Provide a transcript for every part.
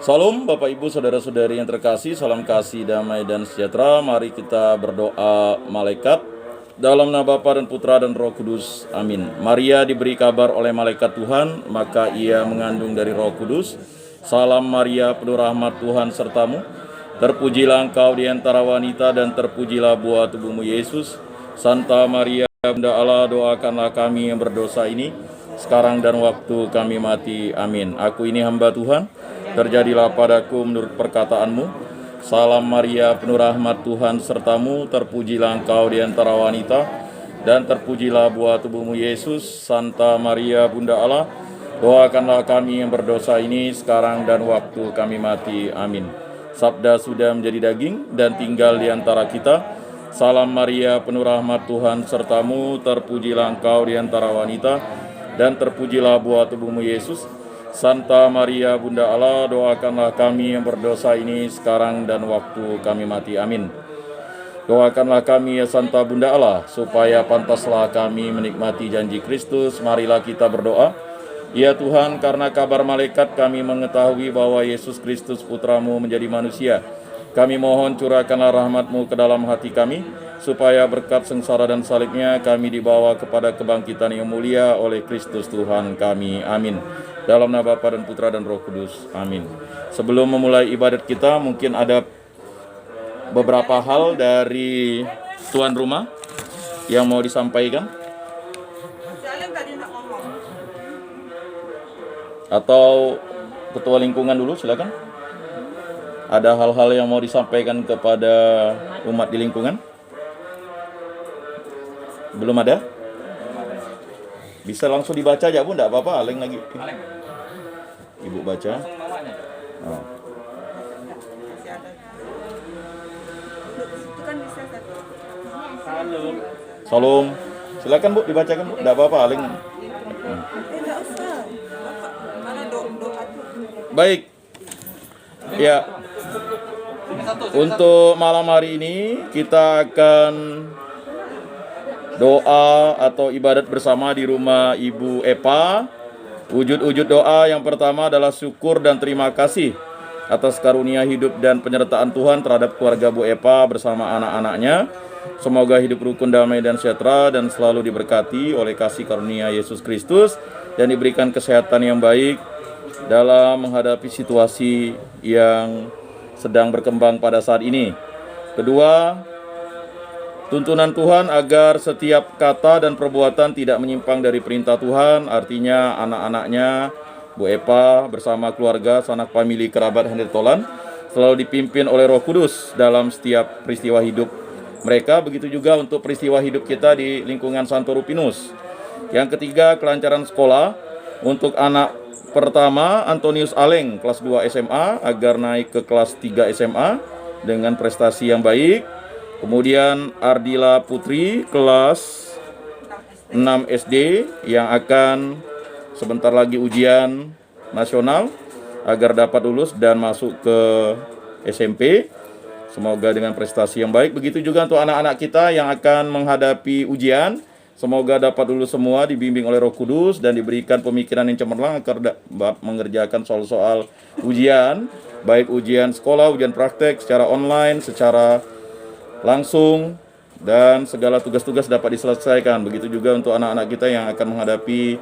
Salam Bapak Ibu Saudara-saudari yang terkasih, salam kasih, damai dan sejahtera. Mari kita berdoa malaikat dalam nama Bapa dan Putra dan Roh Kudus. Amin. Maria diberi kabar oleh malaikat Tuhan, maka ia mengandung dari Roh Kudus. Salam Maria, penuh rahmat Tuhan sertamu. Terpujilah engkau di antara wanita dan terpujilah buah tubuhmu Yesus. Santa Maria, Bunda Allah, doakanlah kami yang berdosa ini sekarang dan waktu kami mati. Amin. Aku ini hamba Tuhan, terjadilah padaku menurut perkataanmu. Salam Maria, penuh rahmat Tuhan sertamu. Terpujilah engkau di antara wanita dan terpujilah buah tubuhmu Yesus. Santa Maria, Bunda Allah, doakanlah kami yang berdosa ini sekarang dan waktu kami mati. Amin. Sabda sudah menjadi daging dan tinggal di antara kita. Salam Maria, penuh rahmat Tuhan sertamu. Terpujilah engkau di antara wanita dan terpujilah buah tubuhmu Yesus. Santa Maria, Bunda Allah, doakanlah kami yang berdosa ini sekarang dan waktu kami mati. Amin. Doakanlah kami ya Santa Bunda Allah, supaya pantaslah kami menikmati janji Kristus. Marilah kita berdoa. Ya Tuhan, karena kabar malaikat kami mengetahui bahwa Yesus Kristus Putramu menjadi manusia. Kami mohon curahkanlah rahmat-Mu ke dalam hati kami, supaya berkat sengsara dan salibnya kami dibawa kepada kebangkitan yang mulia oleh Kristus Tuhan kami. Amin. Dalam nama Bapa dan Putra dan Roh Kudus. Amin. Sebelum memulai ibadat kita, mungkin ada beberapa hal dari tuan rumah yang mau disampaikan. Atau ketua lingkungan dulu, silakan. Ada hal-hal yang mau disampaikan kepada umat di lingkungan? Belum ada? Bisa langsung dibaca aja Bu, enggak apa-apa, Aleng lagi. Ibu baca. Oh. Salam. Silakan Bu, dibacakan Bu, enggak apa-apa, Aleng. Baik. Ya. Untuk malam hari ini kita akan doa atau ibadat bersama di rumah Ibu Epa. Wujud-wujud doa yang pertama adalah syukur dan terima kasih atas karunia hidup dan penyertaan Tuhan terhadap keluarga Bu Epa bersama anak-anaknya. Semoga hidup rukun, damai dan sejahtera dan selalu diberkati oleh kasih karunia Yesus Kristus dan diberikan kesehatan yang baik dalam menghadapi situasi yang sedang berkembang pada saat ini. Kedua, tuntunan Tuhan agar setiap kata dan perbuatan tidak menyimpang dari perintah Tuhan. Artinya anak-anaknya Bu Epa bersama keluarga, sanak famili, kerabat Henry Tolan selalu dipimpin oleh Roh Kudus dalam setiap peristiwa hidup mereka. Begitu juga untuk peristiwa hidup kita di lingkungan Santo Rupinus. Yang ketiga, kelancaran sekolah untuk anak pertama Antonius Aleng kelas 2 SMA agar naik ke kelas 3 SMA dengan prestasi yang baik. Kemudian Ardila Putri kelas 6 SD yang akan sebentar lagi ujian nasional agar dapat lulus dan masuk ke SMP. Semoga dengan prestasi yang baik. Begitu juga untuk anak-anak kita yang akan menghadapi ujian. Semoga dapat lulus semua, dibimbing oleh Roh Kudus dan diberikan pemikiran yang cemerlang agar dapat mengerjakan soal-soal ujian, baik ujian sekolah, ujian praktek secara online, secara langsung, dan segala tugas-tugas dapat diselesaikan. Begitu juga untuk anak-anak kita yang akan menghadapi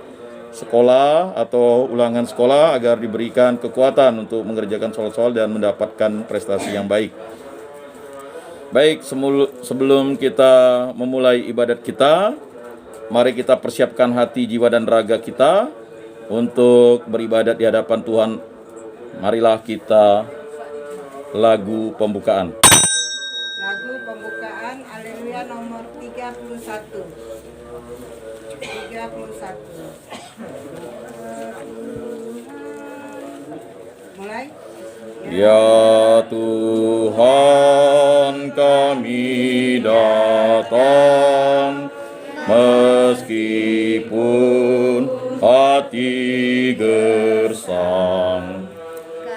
sekolah atau ulangan sekolah agar diberikan kekuatan untuk mengerjakan soal-soal dan mendapatkan prestasi yang baik. Baik, sebelum kita memulai ibadat kita, mari kita persiapkan hati, jiwa, dan raga kita untuk beribadat di hadapan Tuhan. Marilah kita lagu pembukaan. Lagu pembukaan Haleluya nomor 31. Mulai. Ya Tuhan, kami datang meskipun hati gersang,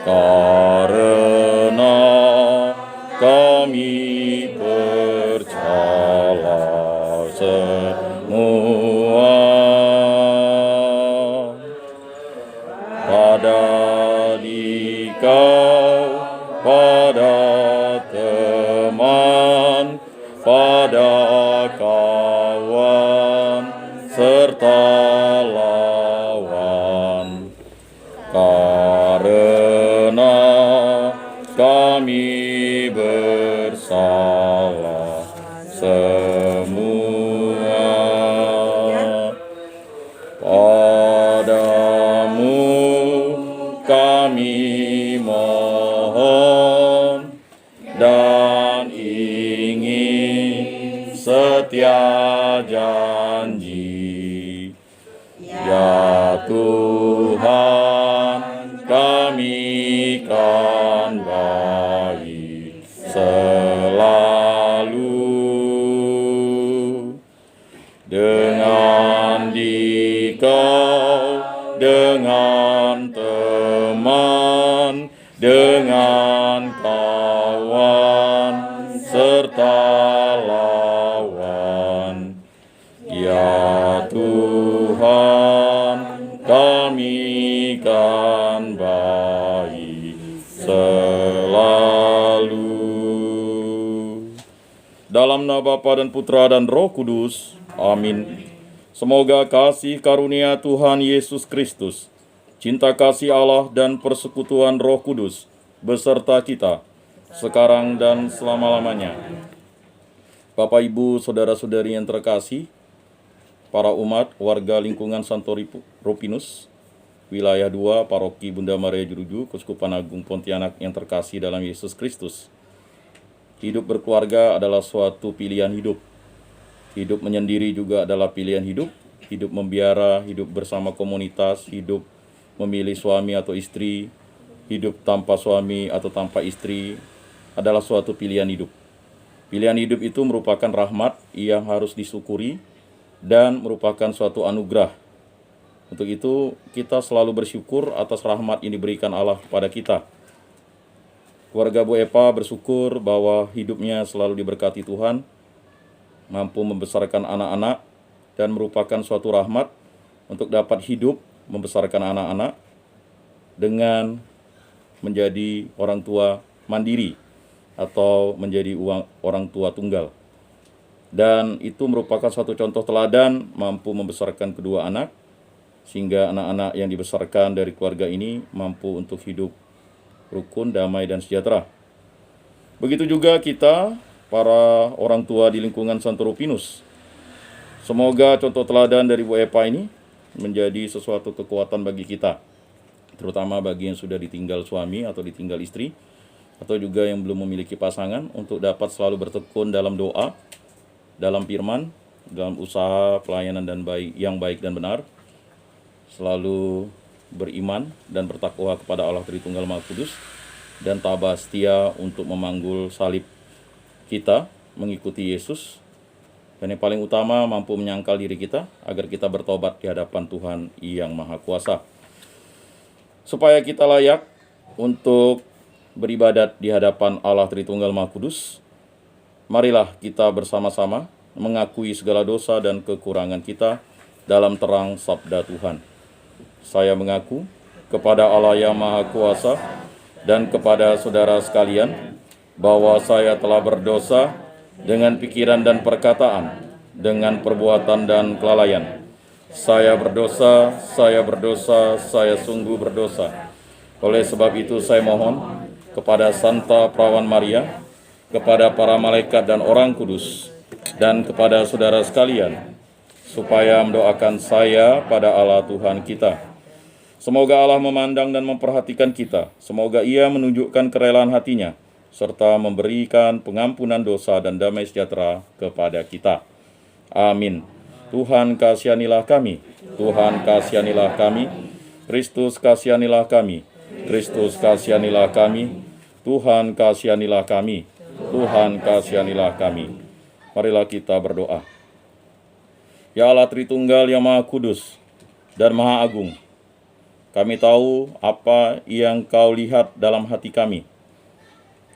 karena kami percaya semua pada Dikau karena kami bersalah semua. Padamu kami mohon dan ingin setia janji, ya Tuhan, kami kan baik selalu dengan dikau, dengan teman, dengan kawan serta lawan. Ya Tuhan, kami kan baik selalu. Dalam nama Bapa dan Putra dan Roh Kudus. Amin. Semoga kasih karunia Tuhan Yesus Kristus, cinta kasih Allah dan persekutuan Roh Kudus beserta kita sekarang dan selama-lamanya. Bapak, Ibu, saudara-saudari yang terkasih, para umat warga lingkungan Santo Rupinus, wilayah 2, Paroki Bunda Maria Jeruju, Keuskupan Agung Pontianak yang terkasih dalam Yesus Kristus. Hidup berkeluarga adalah suatu pilihan hidup. Hidup menyendiri juga adalah pilihan hidup. Hidup membiara, hidup bersama komunitas, hidup memilih suami atau istri, hidup tanpa suami atau tanpa istri adalah suatu pilihan hidup. Pilihan hidup itu merupakan rahmat yang harus disyukuri dan merupakan suatu anugerah. Untuk itu, kita selalu bersyukur atas rahmat yang diberikan Allah kepada kita. Keluarga Bu Epa bersyukur bahwa hidupnya selalu diberkati Tuhan, mampu membesarkan anak-anak, dan merupakan suatu rahmat untuk dapat hidup membesarkan anak-anak dengan menjadi orang tua mandiri atau menjadi orang tua tunggal. Dan itu merupakan suatu contoh teladan mampu membesarkan kedua anak, sehingga anak-anak yang dibesarkan dari keluarga ini mampu untuk hidup rukun, damai, dan sejahtera. Begitu juga kita, para orang tua di lingkungan Santo Rupinus. Semoga contoh teladan dari Bu Epa ini menjadi sesuatu kekuatan bagi kita, terutama bagi yang sudah ditinggal suami atau ditinggal istri, atau juga yang belum memiliki pasangan, untuk dapat selalu bertekun dalam doa, dalam firman, dalam usaha pelayanan yang baik dan benar, selalu beriman dan bertakwa kepada Allah Tritunggal Maha Kudus, dan tabah setia untuk memanggul salib kita mengikuti Yesus, dan yang paling utama mampu menyangkal diri kita agar kita bertobat di hadapan Tuhan yang Maha Kuasa, supaya kita layak untuk beribadat di hadapan Allah Tritunggal Maha Kudus. Marilah kita bersama-sama mengakui segala dosa dan kekurangan kita dalam terang sabda Tuhan. Saya mengaku kepada Allah yang Maha Kuasa dan kepada saudara sekalian bahwa saya telah berdosa dengan pikiran dan perkataan, dengan perbuatan dan kelalaian. Saya berdosa, saya sungguh berdosa. Oleh sebab itu saya mohon kepada Santa Perawan Maria, kepada para malaikat dan orang kudus, dan kepada saudara sekalian, supaya mendoakan saya pada Allah Tuhan kita. Semoga Allah memandang dan memperhatikan kita. Semoga Ia menunjukkan kerelaan hatinya, serta memberikan pengampunan dosa dan damai sejahtera kepada kita. Amin. Tuhan kasihanilah kami. Tuhan kasihanilah kami. Kristus kasihanilah kami. Kristus kasihanilah kami. Tuhan kasihanilah kami. Tuhan kasihanilah kami. Marilah kita berdoa. Ya Allah Tritunggal yang Maha Kudus dan Maha Agung, kami tahu apa yang Kau lihat dalam hati kami.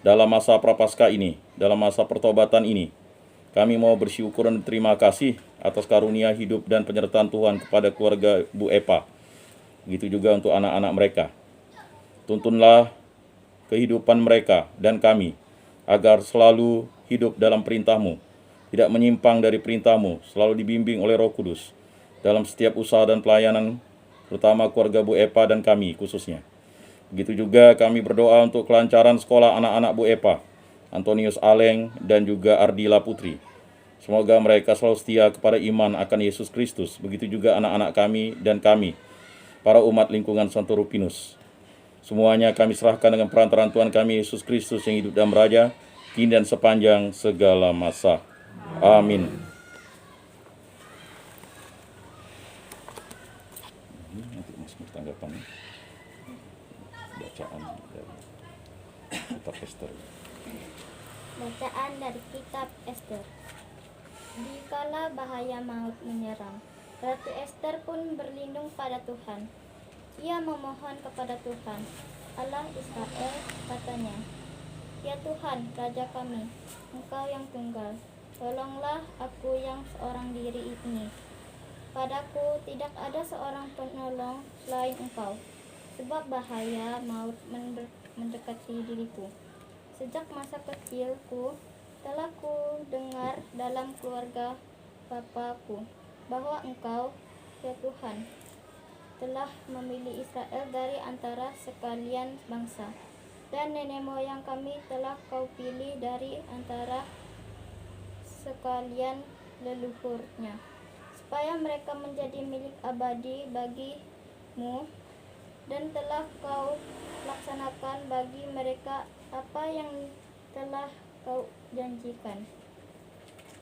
Dalam masa Prapaskah ini, dalam masa pertobatan ini, kami mau bersyukur dan terima kasih atas karunia hidup dan penyertaan Tuhan kepada keluarga Bu Epa. Begitu juga untuk anak-anak mereka. Tuntunlah kehidupan mereka dan kami, agar selalu hidup dalam perintah-Mu, tidak menyimpang dari perintah-Mu, selalu dibimbing oleh Roh Kudus, dalam setiap usaha dan pelayanan, terutama keluarga Bu Epa dan kami khususnya. Begitu juga kami berdoa untuk kelancaran sekolah anak-anak Bu Epa, Antonius Aleng dan juga Ardila Putri. Semoga mereka selalu setia kepada iman akan Yesus Kristus. Begitu juga anak-anak kami dan kami, para umat lingkungan Santo Rupinus. Semuanya kami serahkan dengan perantaraan Tuhan kami Yesus Kristus yang hidup dan beraja, kini dan sepanjang segala masa. Amin. Nanti Mas tanggapan bacaan dari kitab Ester. Bacaan dari kitab Ester. Dikala bahaya maut menyerang, Ratu Ester pun berlindung pada Tuhan. Ia memohon kepada Tuhan, Allah Israel, katanya, "Ya Tuhan, Raja kami, Engkau yang tunggal, tolonglah aku yang seorang diri ini. Padaku tidak ada seorang penolong selain Engkau, sebab bahaya maut mendekati diriku. Sejak masa kecilku, telah ku dengar dalam keluarga Bapaku bahwa Engkau, ya Tuhan, telah memilih Israel dari antara sekalian bangsa, dan nenek moyang kami telah Kau pilih dari antara sekalian leluhurnya, supaya mereka menjadi milik abadi bagi-Mu, dan telah Kau laksanakan bagi mereka apa yang telah Kau janjikan.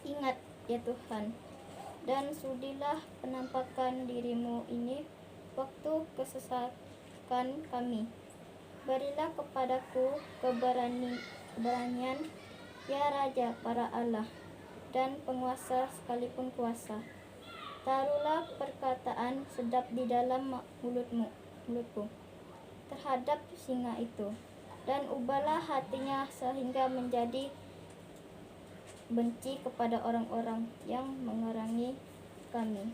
Ingat, ya Tuhan, dan sudilah penampakan diri-Mu ini waktu kesesakan kami. Berilah kepadaku keberanian, ya Raja para Allah dan penguasa sekalipun kuasa. Taruhlah perkataan sedap di dalam mulutku terhadap singa itu, dan ubahlah hatinya sehingga menjadi benci kepada orang-orang yang mengerangi kami,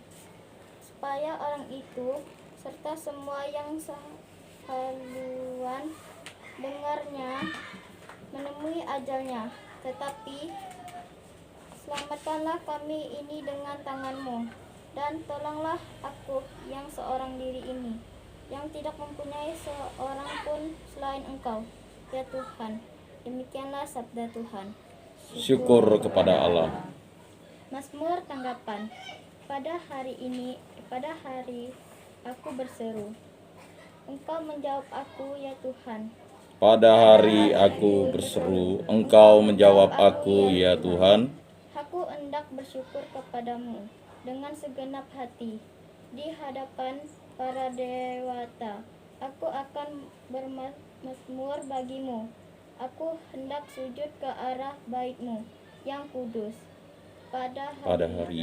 supaya orang itu serta semua yang sehaluan dengarnya menemui ajalnya. Tetapi selamatkanlah kami ini dengan tangan-Mu, dan tolonglah aku yang seorang diri ini, yang tidak mempunyai seorang pun selain Engkau, ya Tuhan." Demikianlah sabda Tuhan. Syukur kepada Allah. Mazmur tanggapan. Pada hari aku berseru, Engkau menjawab aku, ya Tuhan. Pada hari aku berseru, Engkau menjawab aku, ya Tuhan. Aku hendak bersyukur kepadamu dengan segenap hati di hadapan para dewata. Aku akan bermazmur bagimu. Aku hendak sujud ke arah bait-Mu yang kudus. Pada hari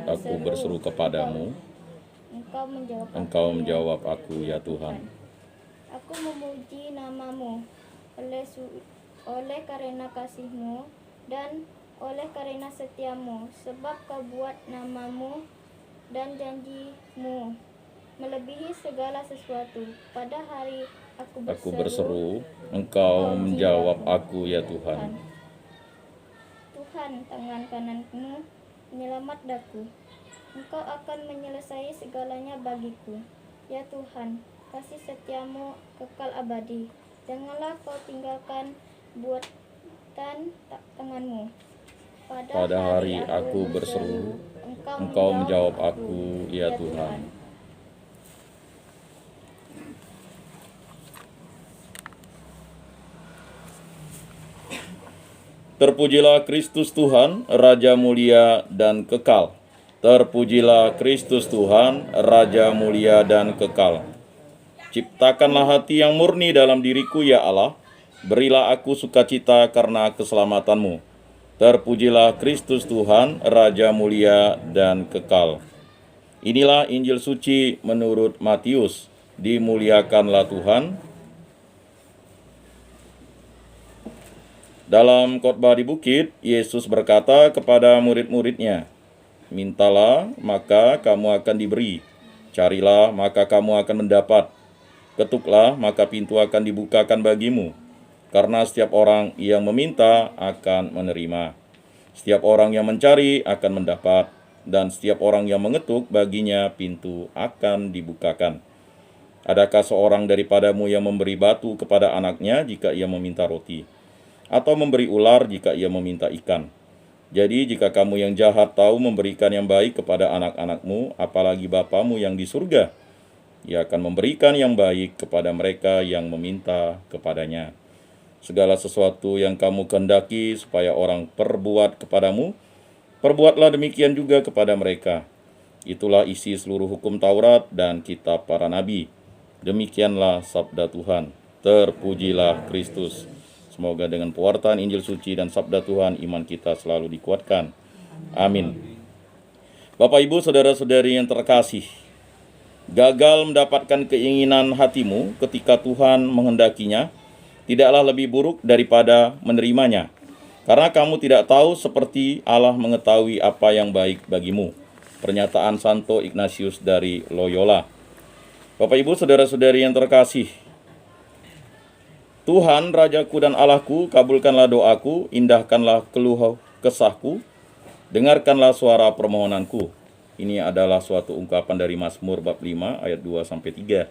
aku berseru kepadamu, Engkau menjawab aku, ya Tuhan. Aku memuji nama-Mu oleh karena kasih-Mu dan oleh karena setia-Mu, sebab Kau buat nama-Mu dan janji-Mu melebihi segala sesuatu. Pada hari aku berseru, Engkau menjawab aku, ya Tuhan. Tuhan, tangan kanan-Mu menyelamat daku. Engkau akan menyelesai segalanya bagiku. Ya Tuhan, kasih setia-Mu kekal abadi. Janganlah Kau tinggalkan buatan tangan-Mu. Pada hari aku berseru, Engkau menjawab aku, ya Tuhan. Terpujilah Kristus Tuhan, Raja mulia dan kekal. Terpujilah Kristus Tuhan, Raja mulia dan kekal. Ciptakanlah hati yang murni dalam diriku, ya Allah. Berilah aku sukacita karena keselamatanmu. Terpujilah Kristus Tuhan, Raja mulia dan kekal. Inilah Injil suci menurut Matius. Dimuliakanlah Tuhan. Dalam khotbah di bukit, Yesus berkata kepada murid-muridnya, "Mintalah, maka kamu akan diberi. Carilah, maka kamu akan mendapat. Ketuklah, maka pintu akan dibukakan bagimu. Karena setiap orang yang meminta akan menerima. Setiap orang yang mencari akan mendapat. Dan setiap orang yang mengetuk, baginya pintu akan dibukakan." Adakah seorang daripadamu yang memberi batu kepada anaknya jika ia meminta roti? Atau memberi ular jika ia meminta ikan? Jadi jika kamu yang jahat tahu memberikan yang baik kepada anak-anakmu, apalagi Bapamu yang di surga, Ia akan memberikan yang baik kepada mereka yang meminta kepadanya. Segala sesuatu yang kamu kehendaki supaya orang perbuat kepadamu, perbuatlah demikian juga kepada mereka. Itulah isi seluruh hukum Taurat dan kitab para nabi. Demikianlah sabda Tuhan. Terpujilah Kristus. Semoga dengan pewartaan Injil suci dan sabda Tuhan, iman kita selalu dikuatkan. Amin. Bapak, Ibu, saudara-saudari yang terkasih, gagal mendapatkan keinginan hatimu ketika Tuhan menghendakinya, tidaklah lebih buruk daripada menerimanya. Karena kamu tidak tahu seperti Allah mengetahui apa yang baik bagimu. Pernyataan Santo Ignatius dari Loyola. Bapak, Ibu, saudara-saudari yang terkasih, Tuhan, Rajaku dan Allahku, kabulkanlah doaku, indahkanlah keluh kesahku, dengarkanlah suara permohonanku. Ini adalah suatu ungkapan dari Mazmur bab 5 ayat 2-3.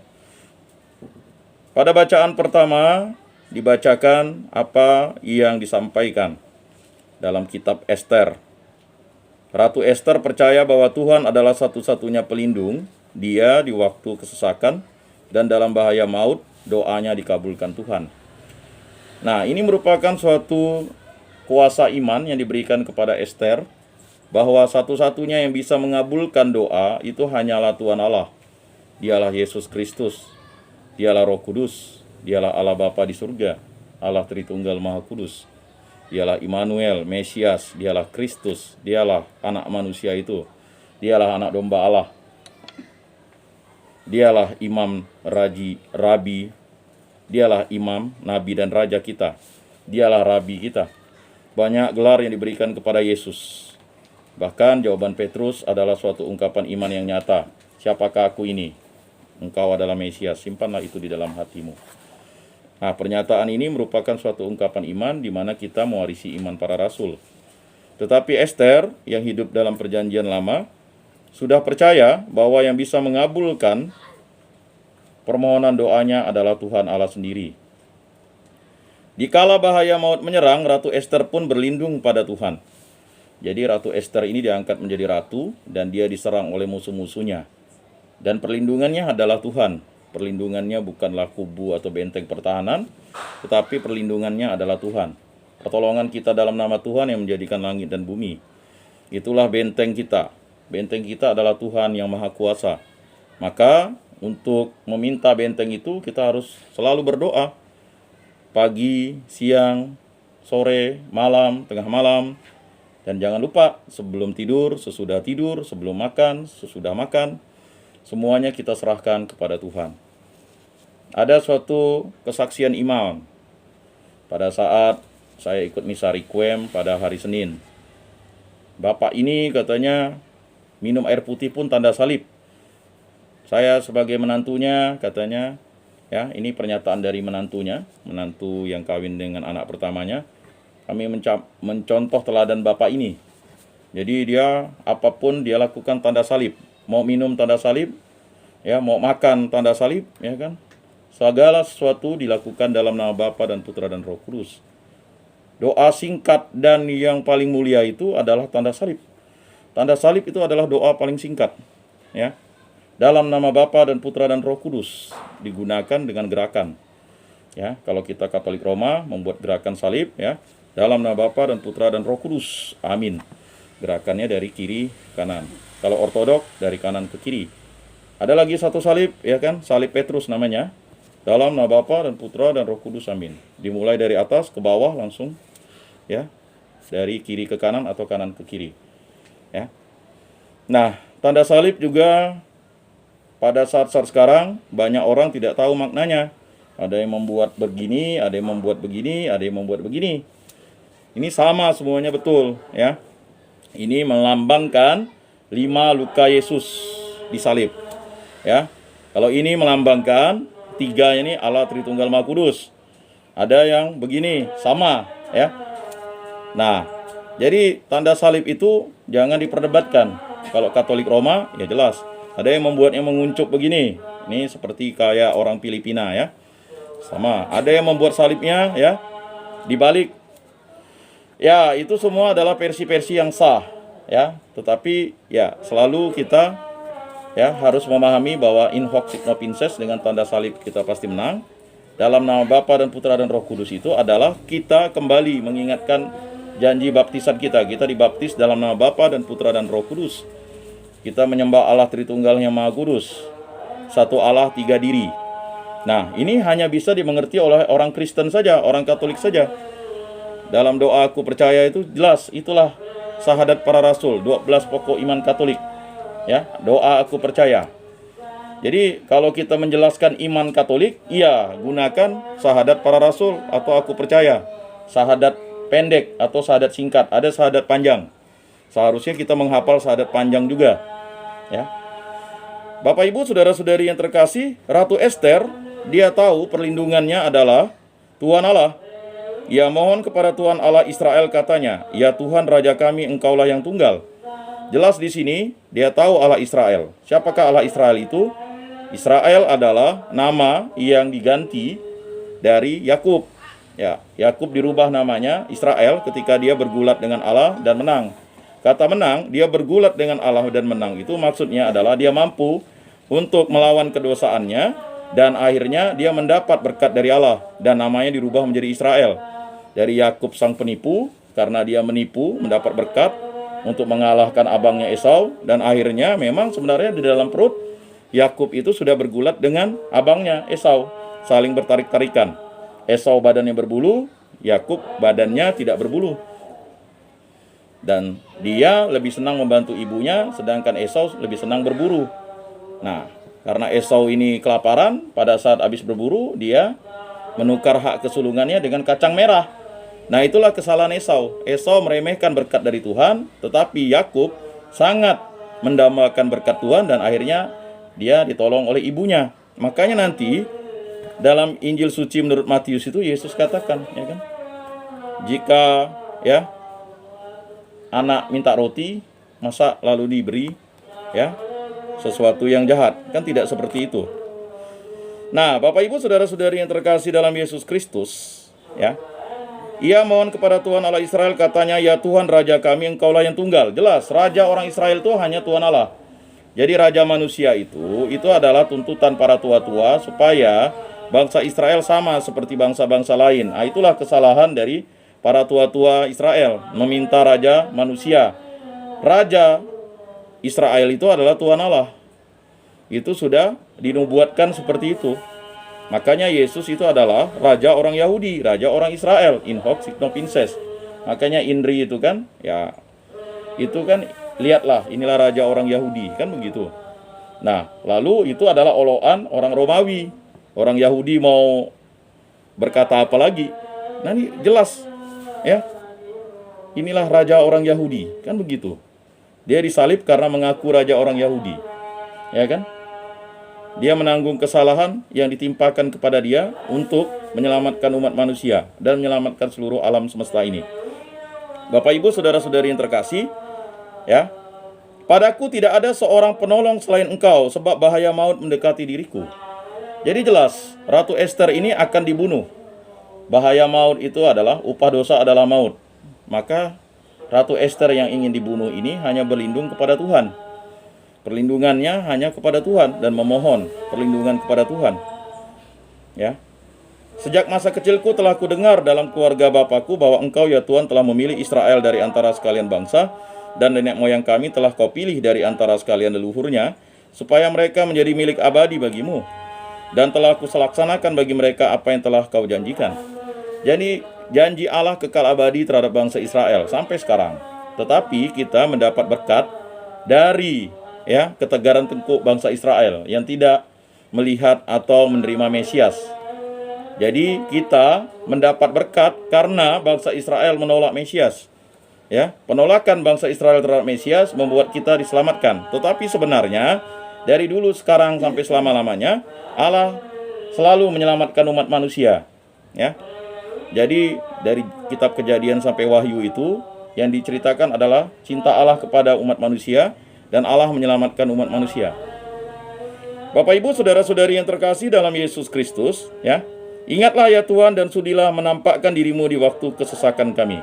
Pada bacaan pertama dibacakan apa yang disampaikan dalam kitab Ester. Ratu Ester percaya bahwa Tuhan adalah satu-satunya pelindung dia di waktu kesesakan dan dalam bahaya maut, doanya dikabulkan Tuhan. Nah, ini merupakan suatu kuasa iman yang diberikan kepada Ester, bahwa satu-satunya yang bisa mengabulkan doa itu hanyalah Tuhan Allah. Dialah Yesus Kristus, Dialah Roh Kudus, Dialah Allah Bapa di surga, Allah Tritunggal Maha Kudus. Dialah Immanuel, Mesias, Dialah Kristus, Dialah anak manusia itu, Dialah anak domba Allah. Dialah Imam, Rabi, Dialah Imam, Nabi dan Raja kita. Dialah Rabi kita. Banyak gelar yang diberikan kepada Yesus. Bahkan jawaban Petrus adalah suatu ungkapan iman yang nyata. Siapakah aku ini? Engkau adalah Mesias, simpanlah itu di dalam hatimu. Nah, pernyataan ini merupakan suatu ungkapan iman di mana kita mewarisi iman para rasul. Tetapi Ester yang hidup dalam perjanjian lama sudah percaya bahwa yang bisa mengabulkan permohonan doanya adalah Tuhan Allah sendiri. Dikala bahaya maut menyerang, Ratu Ester pun berlindung pada Tuhan. Jadi Ratu Ester ini diangkat menjadi ratu dan dia diserang oleh musuh-musuhnya. Dan perlindungannya adalah Tuhan. Perlindungannya bukanlah kubu atau benteng pertahanan, tetapi perlindungannya adalah Tuhan. Pertolongan kita dalam nama Tuhan yang menjadikan langit dan bumi. Itulah benteng kita. Benteng kita adalah Tuhan yang Maha Kuasa. Maka untuk meminta benteng itu kita harus selalu berdoa. Pagi, siang, sore, malam, tengah malam. Dan jangan lupa sebelum tidur, sesudah tidur, sebelum makan, sesudah makan. Semuanya kita serahkan kepada Tuhan. Ada suatu kesaksian imam. Pada saat saya ikut misa requiem pada hari Senin. Bapak ini katanya minum air putih pun tanda salib. Saya sebagai menantunya katanya, ya ini pernyataan dari menantunya, menantu yang kawin dengan anak pertamanya. Kami mencontoh teladan Bapak ini. Jadi dia apapun dia lakukan tanda salib. Mau minum tanda salib, ya mau makan tanda salib, ya kan. Segala sesuatu dilakukan dalam nama Bapa dan Putra dan Roh Kudus. Doa singkat dan yang paling mulia itu adalah tanda salib. Tanda salib itu adalah doa paling singkat, ya. Dalam nama Bapa dan Putra dan Roh Kudus digunakan dengan gerakan. Ya, kalau kita Katolik Roma membuat gerakan salib, ya, dalam nama Bapa dan Putra dan Roh Kudus. Amin. Gerakannya dari kiri ke kanan. Kalau Ortodok dari kanan ke kiri. Ada lagi satu salib, ya kan? Salib Petrus namanya. Dalam nama Bapa dan Putra dan Roh Kudus. Amin. Dimulai dari atas ke bawah langsung, ya. Dari kiri ke kanan atau kanan ke kiri. Ya. Nah, tanda salib juga pada saat-saat sekarang banyak orang tidak tahu maknanya. Ada yang membuat begini, ada yang membuat begini, ada yang membuat begini. Ini sama semuanya betul, ya. Ini melambangkan 5 luka Yesus disalib. Ya. Kalau ini melambangkan 3 ini Allah Tritunggal Maha Kudus. Ada yang begini, sama, ya. Nah, jadi tanda salib itu jangan diperdebatkan. Kalau Katolik Roma, ya jelas. Ada yang membuatnya menguncup begini. Ini seperti kayak orang Filipina ya. Sama. Ada yang membuat salibnya ya dibalik. Ya, itu semua adalah versi-versi yang sah ya. Tetapi ya selalu kita ya harus memahami bahwa in hoc signo vinces, dengan tanda salib kita pasti menang. Dalam nama Bapa dan Putra dan Roh Kudus itu adalah kita kembali mengingatkan janji baptisan kita. Kita dibaptis dalam nama Bapa dan Putra dan Roh Kudus. Kita menyembah Allah Tritunggal yang Maha Kudus. Satu Allah, tiga diri. Nah, ini hanya bisa dimengerti oleh orang Kristen saja, orang Katolik saja. Dalam doa aku percaya itu jelas, itulah syahadat para rasul, 12 pokok iman Katolik. Ya, doa aku percaya. Jadi kalau kita menjelaskan iman Katolik, iya gunakan syahadat para rasul atau aku percaya. Syahadat pendek atau syahadat singkat, ada syahadat panjang. Seharusnya kita menghafal syahadat panjang juga. Ya. Bapak Ibu, saudara-saudari yang terkasih, Ratu Ester, dia tahu perlindungannya adalah Tuhan Allah. Ia mohon kepada Tuhan Allah Israel, katanya, "Ya Tuhan Raja kami, Engkaulah yang tunggal." Jelas di sini dia tahu Allah Israel. Siapakah Allah Israel itu? Israel adalah nama yang diganti dari Yakub. Ya, Yakub dirubah namanya Israel ketika dia bergulat dengan Allah dan menang. Kata menang, dia bergulat dengan Allah dan menang itu maksudnya adalah dia mampu untuk melawan kedosaannya dan akhirnya dia mendapat berkat dari Allah dan namanya dirubah menjadi Israel. Dari Yakub sang penipu, karena dia menipu mendapat berkat untuk mengalahkan abangnya Esau, dan akhirnya memang sebenarnya di dalam perut Yakub itu sudah bergulat dengan abangnya Esau, saling bertarik-tarikan. Esau badannya berbulu, Yakub badannya tidak berbulu. Dan dia lebih senang membantu ibunya, sedangkan Esau lebih senang berburu. Nah, karena Esau ini kelaparan, pada saat habis berburu, dia menukar hak kesulungannya dengan kacang merah. Nah, itulah kesalahan Esau. Esau meremehkan berkat dari Tuhan, tetapi Yakub sangat mendambakan berkat Tuhan dan akhirnya dia ditolong oleh ibunya. Makanya nanti dalam Injil suci menurut Matius itu Yesus katakan, ya kan? Jika ya anak minta roti, masa lalu diberi ya sesuatu yang jahat? Kan tidak seperti itu. Nah, Bapak Ibu saudara-saudari yang terkasih dalam Yesus Kristus, ya. Ia mohon kepada Tuhan Allah Israel, katanya, "Ya Tuhan Raja kami, Engkaulah yang tunggal." Jelas, Raja orang Israel itu hanya Tuhan Allah. Jadi Raja manusia itu adalah tuntutan para tua-tua supaya bangsa Israel sama seperti bangsa-bangsa lain. Nah, itulah kesalahan dari para tua-tua Israel, meminta Raja manusia. Raja Israel itu adalah Tuhan Allah. Itu sudah dinubuatkan seperti itu. Makanya Yesus itu adalah Raja orang Yahudi, Raja orang Israel, in hoc signo vinces. Makanya Indri itu kan, ya itu kan, lihatlah inilah Raja orang Yahudi, kan begitu. Nah, lalu itu adalah oloan orang Romawi. Orang Yahudi mau berkata apa lagi? Nah, ini jelas ya. Inilah Raja orang Yahudi, kan begitu. Dia disalib karena mengaku Raja orang Yahudi. Ya kan? Dia menanggung kesalahan yang ditimpakan kepada dia untuk menyelamatkan umat manusia dan menyelamatkan seluruh alam semesta ini. Bapak Ibu saudara-saudari yang terkasih, ya. Padaku tidak ada seorang penolong selain Engkau, sebab bahaya maut mendekati diriku. Jadi jelas, Ratu Ester ini akan dibunuh. Bahaya maut itu adalah, upah dosa adalah maut. Maka Ratu Ester yang ingin dibunuh ini hanya berlindung kepada Tuhan. Perlindungannya hanya kepada Tuhan dan memohon perlindungan kepada Tuhan. Ya. Sejak masa kecilku telah kudengar dalam keluarga Bapakku bahwa Engkau ya Tuhan telah memilih Israel dari antara sekalian bangsa, dan nenek moyang kami telah Kau pilih dari antara sekalian leluhurnya, supaya mereka menjadi milik abadi bagimu. Dan telah Kulaksanakan bagi mereka apa yang telah Kau janjikan. Jadi janji Allah kekal abadi terhadap bangsa Israel sampai sekarang. Tetapi kita mendapat berkat dari ketegaran tengkuk bangsa Israel yang tidak melihat atau menerima Mesias. Jadi kita mendapat berkat karena bangsa Israel menolak Mesias. Ya, penolakan bangsa Israel terhadap Mesias membuat kita diselamatkan. Tetapi sebenarnya dari dulu sekarang sampai selama-lamanya Allah selalu menyelamatkan umat manusia. Ya. Jadi dari kitab Kejadian sampai Wahyu itu yang diceritakan adalah cinta Allah kepada umat manusia, dan Allah menyelamatkan umat manusia. Bapak Ibu, saudara-saudari yang terkasih dalam Yesus Kristus, ya. Ingatlah ya Tuhan dan sudilah menampakkan dirimu di waktu kesesakan kami.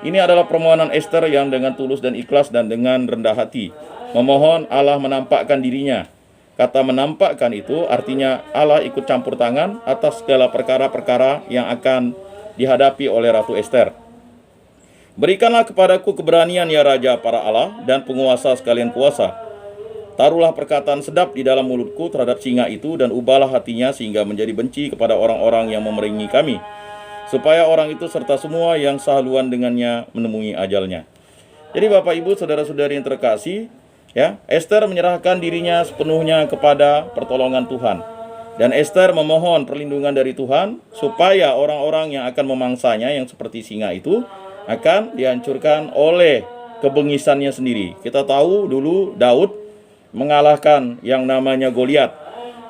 Ini adalah permohonan Ester yang dengan tulus dan ikhlas dan dengan rendah hati memohon Allah menampakkan dirinya. Kata menampakkan itu artinya Allah ikut campur tangan atas segala perkara-perkara yang akan dihadapi oleh Ratu Ester. Berikanlah kepadaku keberanian ya Raja para Allah dan penguasa sekalian kuasa. Taruhlah perkataan sedap di dalam mulutku terhadap singa itu dan ubahlah hatinya sehingga menjadi benci kepada orang-orang yang memerangi kami, supaya orang itu serta semua yang sehaluan dengannya menemui ajalnya. Jadi Bapak Ibu, saudara-saudari yang terkasih, ya, Ester menyerahkan dirinya sepenuhnya kepada pertolongan Tuhan. Dan Ester memohon perlindungan dari Tuhan supaya orang-orang yang akan memangsanya yang seperti singa itu akan dihancurkan oleh kebengisannya sendiri. Kita tahu dulu Daud mengalahkan yang namanya Goliat.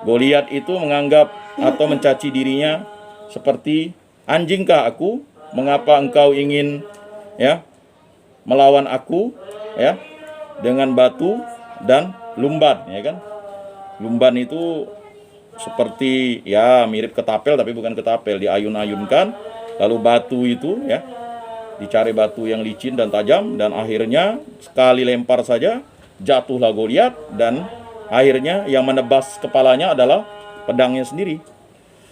Goliat itu menganggap atau mencaci dirinya seperti, anjingkah aku? Mengapa engkau ingin melawan aku dengan batu dan lumban, ya kan? Lumban itu seperti mirip ketapel tapi bukan ketapel, diayun-ayunkan, lalu batu itu dicari batu yang licin dan tajam, dan akhirnya sekali lempar saja jatuhlah Goliat, dan akhirnya yang menebas kepalanya adalah pedangnya sendiri.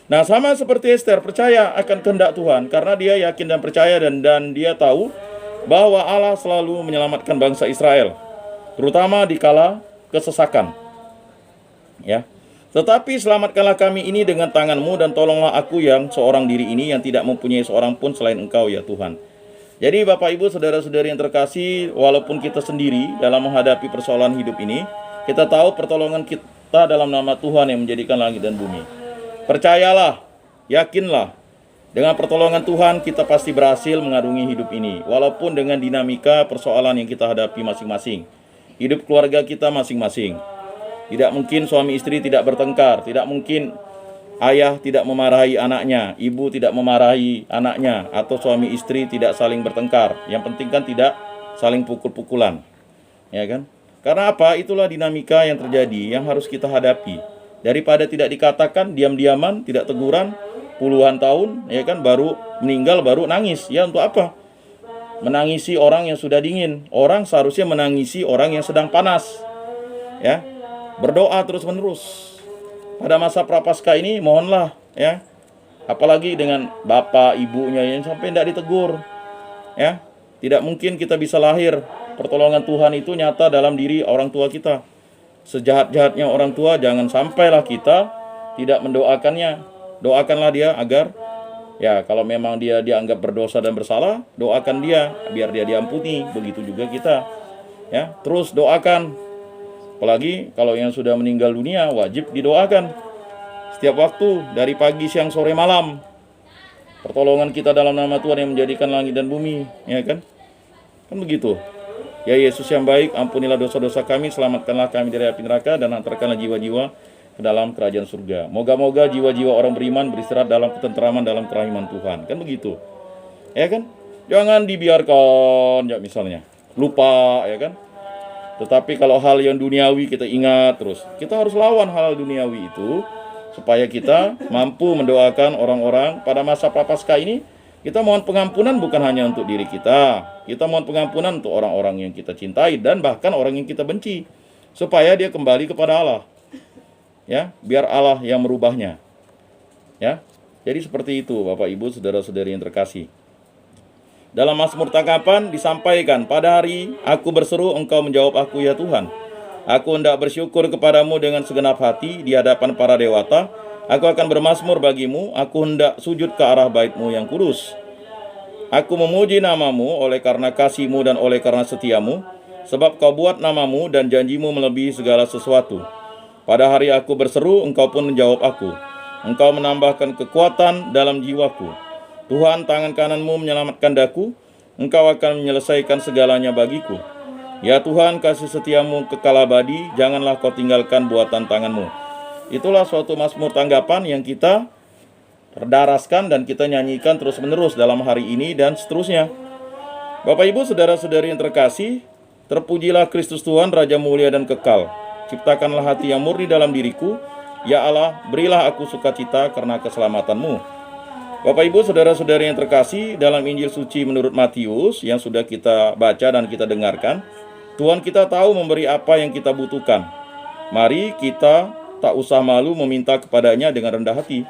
Nah, sama seperti Ester, percaya akan kehendak Tuhan karena dia yakin dan percaya dan dia tahu bahwa Allah selalu menyelamatkan bangsa Israel, terutama di kala kesesakan. Tetapi selamatkanlah kami ini dengan tangan-Mu dan tolonglah aku yang seorang diri ini yang tidak mempunyai seorang pun selain Engkau ya Tuhan. Jadi Bapak Ibu, saudara-saudari yang terkasih, walaupun kita sendiri dalam menghadapi persoalan hidup ini, kita tahu pertolongan kita dalam nama Tuhan yang menjadikan langit dan bumi. Percayalah, yakinlah, dengan pertolongan Tuhan kita pasti berhasil mengarungi hidup ini, walaupun dengan dinamika persoalan yang kita hadapi masing-masing. Hidup keluarga kita masing-masing. Tidak mungkin suami istri tidak bertengkar, tidak mungkin ayah tidak memarahi anaknya, ibu tidak memarahi anaknya, atau suami istri tidak saling bertengkar. Yang penting kan tidak saling pukul-pukulan, ya kan? Karena apa? Itulah dinamika yang terjadi yang harus kita hadapi. Daripada tidak dikatakan, diam-diaman, tidak teguran, puluhan tahun, ya kan, baru meninggal, baru nangis. Ya untuk apa? Menangisi orang yang sudah dingin. Orang seharusnya menangisi orang yang sedang panas. Ya, berdoa terus-menerus. Pada masa prapaskah ini mohonlah apalagi dengan bapak ibunya yang sampai tidak ditegur, tidak mungkin kita bisa lahir. Pertolongan Tuhan itu nyata dalam diri orang tua kita. Sejahat-jahatnya orang tua, jangan sampailah kita tidak mendoakannya. Doakanlah dia agar kalau memang dia dianggap berdosa dan bersalah, doakan dia biar dia diampuni. Begitu juga kita, terus doakan. Apalagi kalau yang sudah meninggal dunia, wajib didoakan setiap waktu, dari pagi, siang, sore, malam. Pertolongan kita dalam nama Tuhan yang menjadikan langit dan bumi, ya kan? Kan begitu. Ya Yesus yang baik, ampunilah dosa-dosa kami, selamatkanlah kami dari api neraka, dan antarkanlah jiwa-jiwa ke dalam kerajaan surga. Moga-moga jiwa-jiwa orang beriman beristirahat dalam ketenteraman dalam kerahiman Tuhan. Kan begitu. Ya kan? Jangan dibiarkan misalnya lupa, ya kan? Tetapi kalau hal yang duniawi kita ingat terus. Kita harus lawan hal duniawi itu supaya kita mampu mendoakan orang-orang pada masa prapaskah ini. Kita mohon pengampunan bukan hanya untuk diri kita. Kita mohon pengampunan untuk orang-orang yang kita cintai dan bahkan orang yang kita benci, supaya dia kembali kepada Allah. Ya, biar Allah yang merubahnya. Ya. Jadi seperti itu Bapak Ibu, saudara-saudari yang terkasih. Dalam Mazmur tangkapan disampaikan, pada hari aku berseru, engkau menjawab aku ya Tuhan. Aku hendak bersyukur kepadamu dengan segenap hati di hadapan para dewata. Aku akan bermazmur bagimu, aku hendak sujud ke arah bait-Mu yang kudus. Aku memuji namamu oleh karena kasih-Mu dan oleh karena setiamu, sebab kau buat namamu dan janji-Mu melebihi segala sesuatu. Pada hari aku berseru, engkau pun menjawab aku. Engkau menambahkan kekuatan dalam jiwaku. Tuhan, tangan kanan-Mu menyelamatkan daku, engkau akan menyelesaikan segalanya bagiku. Ya Tuhan, kasih setiamu kekal abadi, janganlah kau tinggalkan buatan tangan-Mu. Itulah suatu mazmur tanggapan yang kita terdaraskan dan kita nyanyikan terus-menerus dalam hari ini dan seterusnya. Bapak Ibu, saudara-saudari yang terkasih, terpujilah Kristus Tuhan, Raja mulia dan kekal. ciptakanlah hati yang murni dalam diriku. Ya Allah, berilah aku sukacita karena keselamatan-Mu. Bapak Ibu, saudara-saudari yang terkasih, dalam Injil suci menurut Matius yang sudah kita baca dan kita dengarkan, Tuhan kita tahu memberi apa yang kita butuhkan. Mari kita tak usah malu meminta kepadanya dengan rendah hati.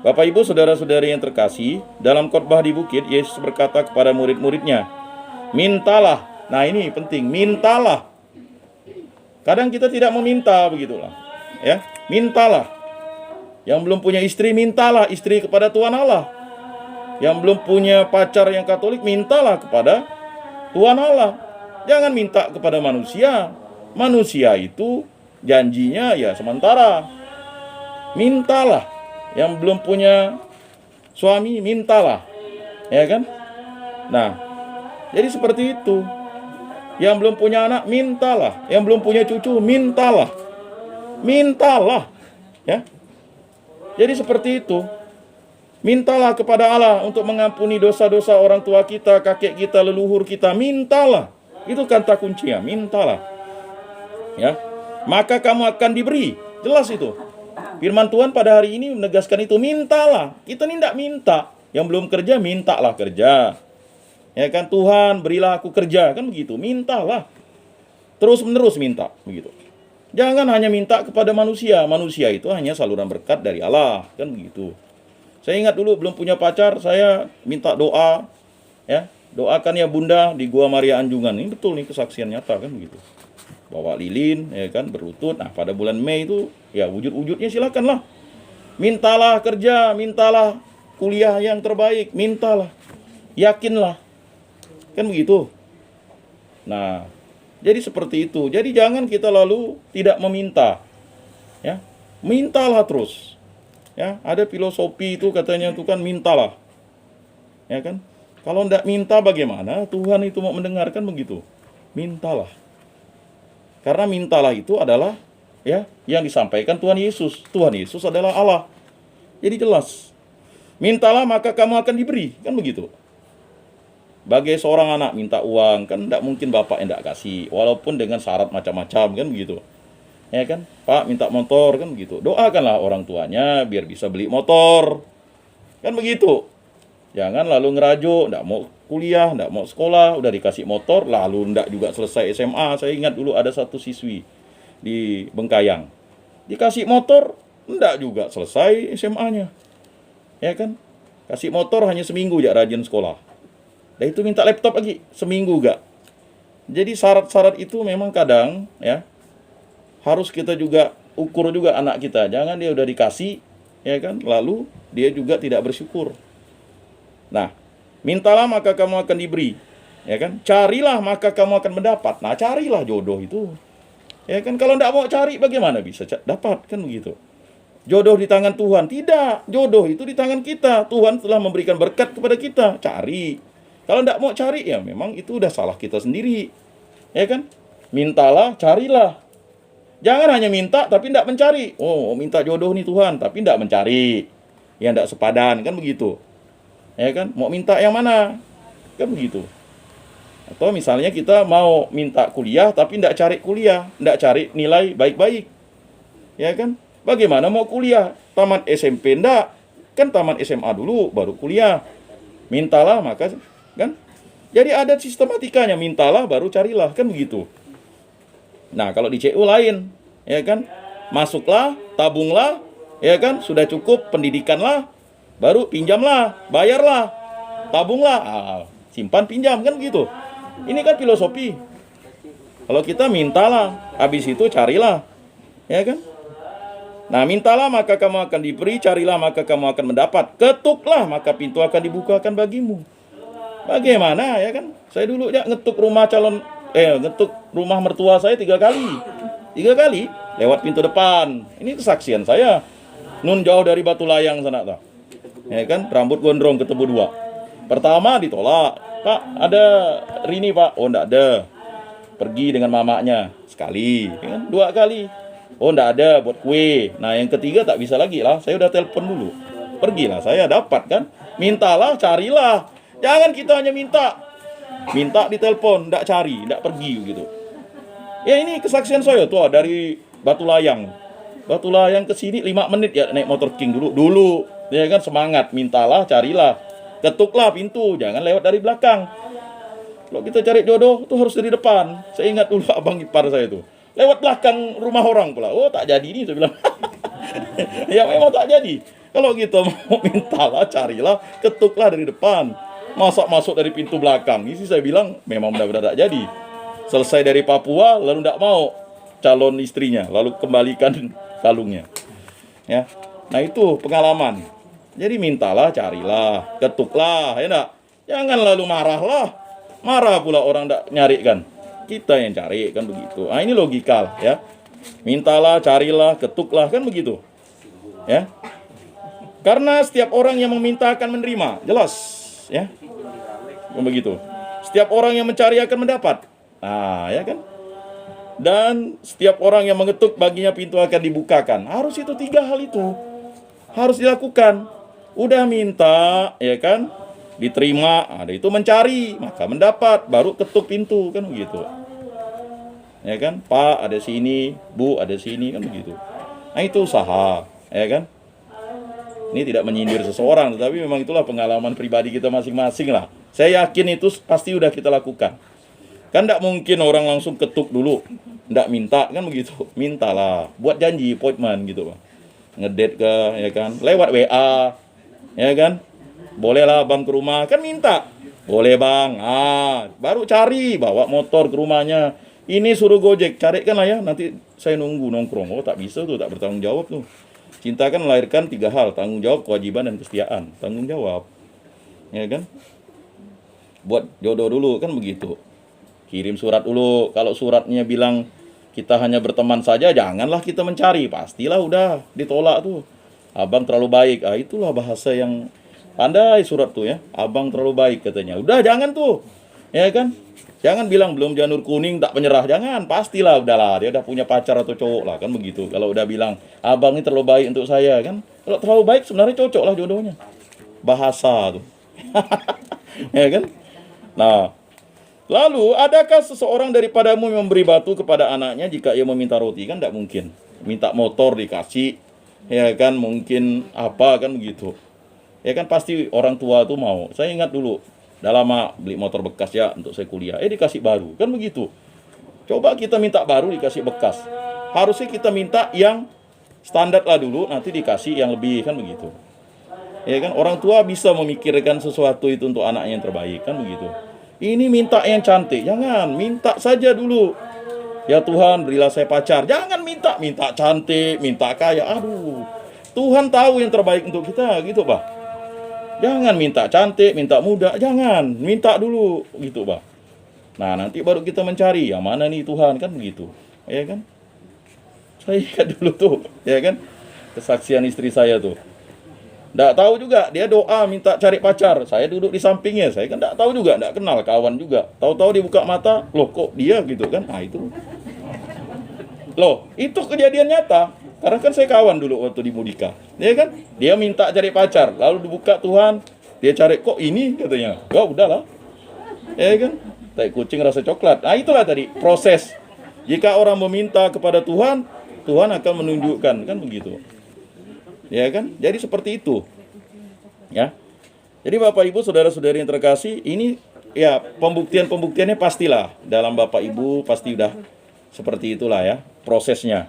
Bapak Ibu, saudara-saudari yang terkasih, dalam khotbah di bukit, Yesus berkata kepada murid-muridnya, mintalah. Nah ini penting, mintalah. Kadang kita tidak meminta, begitulah. Ya, mintalah. Yang belum punya istri, mintalah istri kepada Tuhan Allah. Yang belum punya pacar yang Katolik, mintalah kepada Tuhan Allah. Jangan minta kepada manusia. Manusia itu janjinya ya sementara. Mintalah. Yang belum punya suami, mintalah. Ya kan? Nah, jadi seperti itu. Yang belum punya anak, mintalah. Yang belum punya cucu, mintalah. Mintalah. Ya. Jadi seperti itu. Mintalah kepada Allah untuk mengampuni dosa-dosa orang tua kita, kakek kita, leluhur kita. Mintalah. Itu kata kuncinya, mintalah. Ya. Maka kamu akan diberi. Jelas itu. Firman Tuhan pada hari ini menegaskan itu, mintalah. Kita ini tidak minta. Yang belum kerja, mintalah kerja. Ya kan, Tuhan berilah aku kerja. Kan begitu, mintalah. Terus menerus minta, begitu. Jangan hanya minta kepada manusia. Manusia itu hanya saluran berkat dari Allah. Kan begitu. Saya ingat dulu belum punya pacar, saya minta doa. Ya, doakan ya Bunda di Gua Maria Anjungan. Ini betul nih, kesaksian nyata kan begitu. Bawa lilin, ya kan, berlutut. Nah, pada bulan Mei itu, ya wujud-wujudnya silakanlah. Mintalah kerja, mintalah kuliah yang terbaik, mintalah. Yakinlah. Kan begitu. Nah, jadi seperti itu. Jadi jangan kita lalu tidak meminta. Ya, mintalah terus. Ya, ada filosofi itu katanya itu kan mintalah. Ya kan? Kalau tidak minta bagaimana? Tuhan itu mau mendengarkan begitu. Mintalah. Karena mintalah itu adalah ya yang disampaikan Tuhan Yesus. Tuhan Yesus adalah Allah. Jadi jelas. Mintalah maka kamu akan diberi, kan begitu. Bagi seorang anak minta uang, kan tidak mungkin bapak yang tidak kasih, walaupun dengan syarat macam-macam, kan begitu. Ya kan, Pak minta motor, kan begitu. Doakanlah orang tuanya biar bisa beli motor, kan begitu. Jangan lalu ngerajuk, tidak mau kuliah, tidak mau sekolah, udah dikasih motor, lalu tidak juga selesai SMA. Saya ingat dulu ada satu siswi di Bengkayang, dikasih motor, tidak juga selesai SMA-nya. Ya kan, kasih motor hanya seminggu ya rajin sekolah. Dan itu minta laptop lagi, seminggu gak. Jadi syarat-syarat itu memang kadang ya harus kita juga ukur juga anak kita. Jangan dia udah dikasih, ya kan, lalu dia juga tidak bersyukur. Nah, mintalah maka kamu akan diberi, ya kan? Carilah maka kamu akan mendapat. Nah, carilah jodoh itu. Ya kan, kalau tidak mau cari bagaimana bisa dapat, kan begitu. Jodoh di tangan Tuhan. Tidak, jodoh itu di tangan kita. Tuhan telah memberikan berkat kepada kita. Cari. Kalau tidak mau cari, ya memang itu udah salah kita sendiri. Ya kan? Mintalah, carilah. Jangan hanya minta, tapi tidak mencari. Oh, minta jodoh nih Tuhan, tapi tidak mencari. Ya, tidak sepadan, kan begitu. Ya kan? Mau minta yang mana? Kan begitu. Atau misalnya kita mau minta kuliah, tapi tidak cari kuliah. Tidak cari nilai baik-baik. Ya kan? Bagaimana mau kuliah? Tamat SMP enggak? Kan tamat SMA dulu, baru kuliah. Mintalah, maka kan? Jadi ada sistematikanya, mintalah baru carilah, kan begitu. Nah, kalau di CU lain, ya kan? Masuklah, tabunglah, ya kan? Sudah cukup pendidikanlah, baru pinjamlah, bayarlah, tabunglah, simpan pinjam, kan begitu. Ini kan filosofi. Kalau kita mintalah, habis itu carilah, ya kan? Nah, mintalah maka kamu akan diberi, carilah maka kamu akan mendapat, ketuklah maka pintu akan dibukakan bagimu. Bagaimana, ya kan? Saya dulu ya ngetuk rumah mertua saya 3 kali. 3 kali lewat pintu depan. Ini kesaksian saya. Nun jauh dari Batu Layang sana tuh. Ya kan? Rambut gondrong ketemu 2. Pertama ditolak. Pak, ada Rini, Pak. Oh, enggak ada. Pergi dengan mamanya sekali, ya kan? 2 kali. Oh, enggak ada buat kue. Nah, yang ketiga tak bisa lagi lah. Saya udah telepon dulu. Pergilah, saya dapat kan. Mintalah, carilah. Jangan kita hanya minta ditelepon, enggak cari, enggak pergi gitu. Ya ini kesaksian saya tuh dari Batu Layang. Batu Layang ke sini 5 menit ya naik motor King dulu. Ya kan semangat, mintalah, carilah. Ketuklah pintu, jangan lewat dari belakang. Kalau kita cari jodoh tuh harus dari depan. Saya ingat dulu abang ipar saya tuh. Lewat belakang rumah orang pula. Oh, tak jadi nih saya bilang. Ya memang tak jadi. Kalau kita mau mintalah, carilah, ketuklah dari depan. Masa masuk dari pintu belakang. Ini saya bilang memang benar-benar tak jadi. Selesai dari Papua lalu tidak mau calon istrinya, lalu kembalikan kalungnya. Ya. Nah, itu pengalaman. Jadi mintalah, carilah, ketuklah, ya enggak? Jangan lalu marahlah. Marah pula orang tidak nyari kan. Kita yang cari kan begitu. Nah, ini logikal ya. Mintalah, carilah, ketuklah kan begitu. Ya. Karena setiap orang yang meminta akan menerima, jelas ya. Begitu. Setiap orang yang mencari akan mendapat. Nah, ya kan? Dan setiap orang yang mengetuk baginya pintu akan dibukakan. Harus itu 3 hal itu. Harus dilakukan. Udah minta, ya kan? Diterima, ada itu mencari, maka mendapat, baru ketuk pintu kan begitu. Ya kan? Pak ada sini, Bu ada sini kan begitu. Nah, itu usaha, ya kan? Ini tidak menyindir seseorang, tetapi memang itulah pengalaman pribadi kita masing-masing lah. Saya yakin itu pasti udah kita lakukan. Kan tidak mungkin orang langsung ketuk dulu, tidak minta kan begitu. Mintalah, buat janji appointment gitu, Bang. Ngedate ke, ya kan? Lewat WA, ya kan? Bolehlah bang ke rumah, kan minta. Boleh bang, baru cari, bawa motor ke rumahnya. Ini suruh Gojek, carikan lah ya, nanti saya nunggu nongkrong. Oh tak bisa tuh, tak bertanggung jawab tuh. Cinta kan melahirkan 3 hal, tanggung jawab, kewajiban, dan kesetiaan. Tanggung jawab, ya kan? Buat jodoh dulu, kan begitu. Kirim surat dulu, kalau suratnya bilang kita hanya berteman saja, janganlah kita mencari. Pastilah udah ditolak tuh. Abang terlalu baik, itulah bahasa yang pandai surat tuh ya. Abang terlalu baik katanya. Udah jangan tuh, ya kan? Jangan bilang belum janur kuning tak penyerah, jangan. Pastilah udahlah, dia udah punya pacar atau cowok lah kan begitu. Kalau udah bilang abang ini terlalu baik untuk saya kan, kalau terlalu baik sebenarnya cocok lah jodohnya. Bahasa tuh. Ya kan? Nah, lalu adakah seseorang daripadamu yang memberi batu kepada anaknya jika ia meminta roti? Kan tidak mungkin. Minta motor dikasih, ya kan? Mungkin apa kan begitu. Ya kan pasti orang tua tuh mau. Saya ingat dulu, udah lama beli motor bekas ya untuk saya kuliah. Dikasih baru, kan begitu. Coba kita minta baru dikasih bekas. Harusnya kita minta yang standar lah dulu, nanti dikasih yang lebih, kan begitu. Ya kan orang tua bisa memikirkan sesuatu itu untuk anaknya yang terbaik, kan begitu. Ini minta yang cantik, jangan minta saja dulu. Ya Tuhan berilah saya pacar, jangan minta cantik, minta kaya. Aduh, Tuhan tahu yang terbaik untuk kita, gitu Pak. Jangan minta cantik, minta muda, jangan. Minta dulu, gitu, Pak. Nah, nanti baru kita mencari, yang mana nih Tuhan, kan begitu. Ya kan? Saya ingat dulu tuh, ya kan? Kesaksian istri saya tuh. Nggak tahu juga, dia doa minta cari pacar. Saya duduk di sampingnya, saya kan nggak tahu juga, nggak kenal, kawan juga. Tahu-tahu dia buka mata, loh kok dia gitu kan? Nah, itu. Loh, itu kejadian nyata. Karena kan saya kawan dulu waktu di Mudika. Ya kan? Dia minta cari pacar. Lalu dibuka Tuhan. Dia cari, kok ini katanya. Ya udahlah. Ya kan? Tai kucing rasa coklat. Nah itulah tadi proses. Jika orang meminta kepada Tuhan, Tuhan akan menunjukkan. Kan begitu. Ya kan? Jadi seperti itu. Ya. Jadi Bapak Ibu, saudara-saudari yang terkasih, ini ya pembuktiannya pastilah. Dalam Bapak Ibu pasti udah seperti itulah ya prosesnya.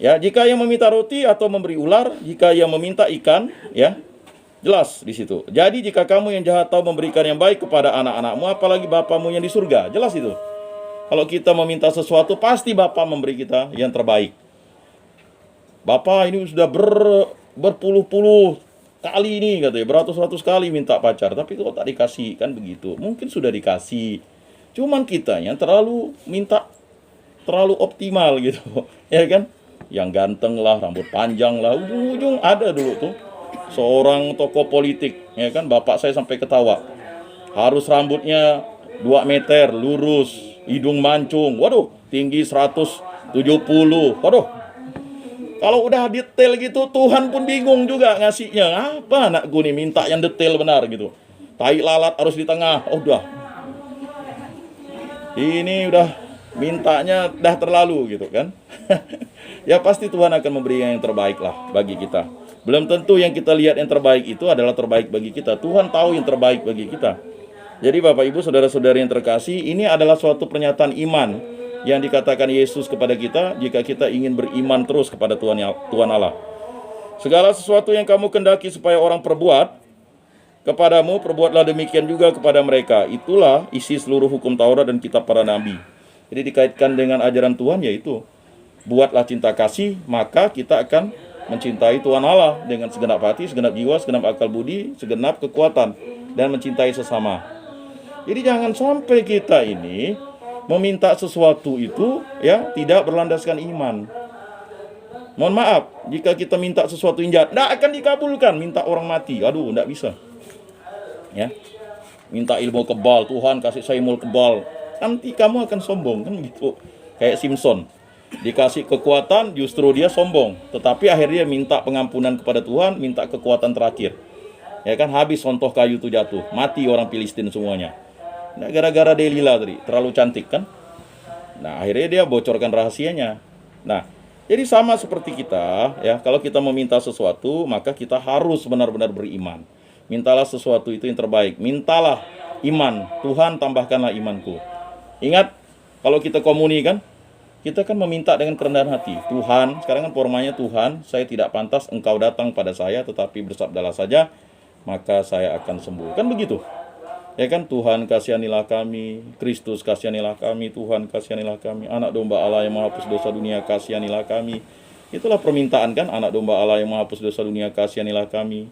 Ya, jika yang meminta roti atau memberi ular, jika yang meminta ikan, ya, jelas di situ. Jadi jika kamu yang jahat tahu memberikan yang baik kepada anak-anakmu, apalagi Bapamu yang di surga, jelas itu. Kalau kita meminta sesuatu, pasti Bapa memberi kita yang terbaik. Bapa ini sudah berpuluh-puluh kali ini, katanya, beratus-ratus kali minta pacar, tapi kok tak dikasih, kan begitu. Mungkin sudah dikasih, cuman kita yang terlalu minta, terlalu optimal gitu, ya kan? Yang ganteng lah, rambut panjang lah, ujung-ujung ada dulu tuh seorang tokoh politik, ya kan, bapak saya sampai ketawa. Harus rambutnya 2 meter, lurus, hidung mancung, waduh, tinggi 170, waduh. Kalau udah detail gitu, Tuhan pun bingung juga ngasihnya. Apa anakku nih minta yang detail benar gitu. Tai lalat harus di tengah, udah. Ini udah mintanya dah terlalu gitu kan. Ya pasti Tuhan akan memberi yang terbaik lah bagi kita. Belum tentu yang kita lihat yang terbaik itu adalah terbaik bagi kita. Tuhan tahu yang terbaik bagi kita. Jadi Bapak Ibu saudara-saudari yang terkasih, ini adalah suatu pernyataan iman yang dikatakan Yesus kepada kita jika kita ingin beriman terus kepada Tuhan Allah. Segala sesuatu yang kamu kendaki supaya orang perbuat kepadamu, perbuatlah demikian juga kepada mereka. Itulah isi seluruh hukum Taurat dan kitab para nabi. Jadi dikaitkan dengan ajaran Tuhan yaitu buatlah cinta kasih, maka kita akan mencintai Tuhan Allah dengan segenap hati, segenap jiwa, segenap akal budi, segenap kekuatan, dan mencintai sesama. Jadi jangan sampai kita ini meminta sesuatu itu ya tidak berlandaskan iman. Mohon maaf, jika kita minta sesuatu yang jahat, tidak akan dikabulkan. Minta orang mati, aduh, tidak bisa. Ya, minta ilmu kebal, Tuhan kasih saya ilmu kebal, nanti kamu akan sombong kan gitu. Kayak Simpson, dikasih kekuatan justru dia sombong, tetapi akhirnya minta pengampunan kepada Tuhan, minta kekuatan terakhir. Ya kan, habis contoh kayu itu jatuh, mati orang Filistin semuanya. Nah, gara-gara Delila tadi, terlalu cantik kan. Nah, akhirnya dia bocorkan rahasianya. Nah, jadi sama seperti kita, ya, kalau kita meminta sesuatu, maka kita harus benar-benar beriman. Mintalah sesuatu itu yang terbaik. Mintalah iman. Tuhan, tambahkanlah imanku. Ingat, kalau kita komuni kan, kita kan meminta dengan kerendahan hati. Tuhan, sekarang kan formanya Tuhan, saya tidak pantas engkau datang pada saya, tetapi bersabdalah saja, maka saya akan sembuh. Kan begitu. Ya kan, Tuhan kasihanilah kami, Kristus kasihanilah kami, Tuhan kasihanilah kami, anak domba Allah yang menghapus dosa dunia kasihanilah kami. Itulah permintaan kan, anak domba Allah yang menghapus dosa dunia kasihanilah kami,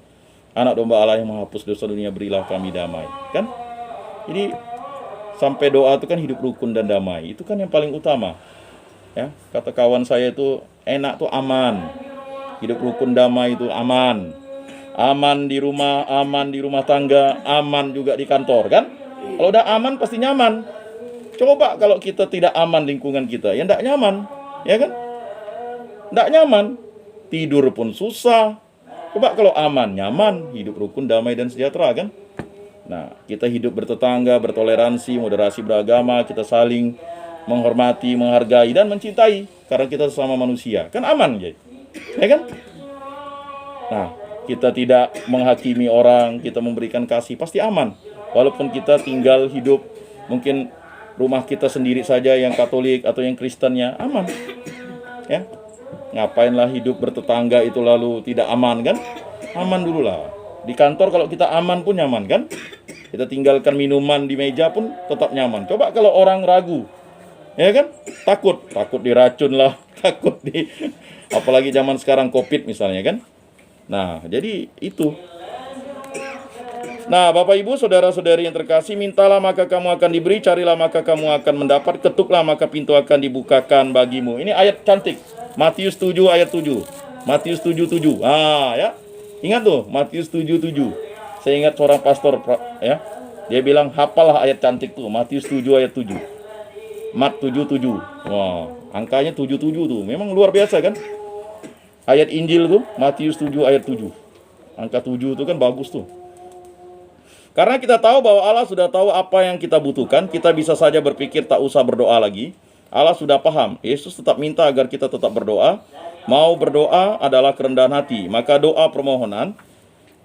anak domba Allah yang menghapus dosa dunia berilah kami damai. Kan? Jadi sampai doa itu kan hidup rukun dan damai, itu kan yang paling utama. Ya, kata kawan saya itu enak tuh aman, hidup rukun damai itu aman. Aman di rumah tangga, aman juga di kantor kan? Kalau udah aman pasti nyaman. Coba kalau kita tidak aman lingkungan kita, ya enggak nyaman, ya kan? Enggak nyaman. Tidur pun susah. Coba kalau aman, nyaman, hidup rukun, damai dan sejahtera kan? Nah, kita hidup bertetangga, bertoleransi, moderasi beragama, kita saling menghormati, menghargai dan mencintai karena kita sesama manusia. Kan aman ya? Ya kan? Nah, kita tidak menghakimi orang, kita memberikan kasih, pasti aman. Walaupun kita tinggal hidup, mungkin rumah kita sendiri saja yang Katolik atau yang Kristennya, aman. Ya, ngapainlah hidup bertetangga itu lalu tidak aman kan? Aman dulu lah. Di kantor kalau kita aman pun nyaman kan? Kita tinggalkan minuman di meja pun tetap nyaman. Coba kalau orang ragu, ya kan? Takut diracun lah, takut apalagi zaman sekarang COVID misalnya kan? Nah, jadi itu. Nah, Bapak Ibu, saudara-saudari yang terkasih, mintalah maka kamu akan diberi, carilah maka kamu akan mendapat, ketuklah maka pintu akan dibukakan bagimu. Ini ayat cantik. Matius 7 ayat 7. Matius 7:7. Ah, ya. Ingat tuh, Matius 7:7. Saya ingat seorang pastor ya. Dia bilang, "Hafalah ayat cantik tuh, Matius 7 ayat 7." Mat 7:7. Wah, angkanya 77 tuh. Memang luar biasa kan? Ayat Injil tuh, Matius 7 ayat 7. Angka 7 itu kan bagus tuh. Karena kita tahu bahwa Allah sudah tahu apa yang kita butuhkan, kita bisa saja berpikir tak usah berdoa lagi. Allah sudah paham. Yesus tetap minta agar kita tetap berdoa. Mau berdoa adalah kerendahan hati. Maka doa permohonan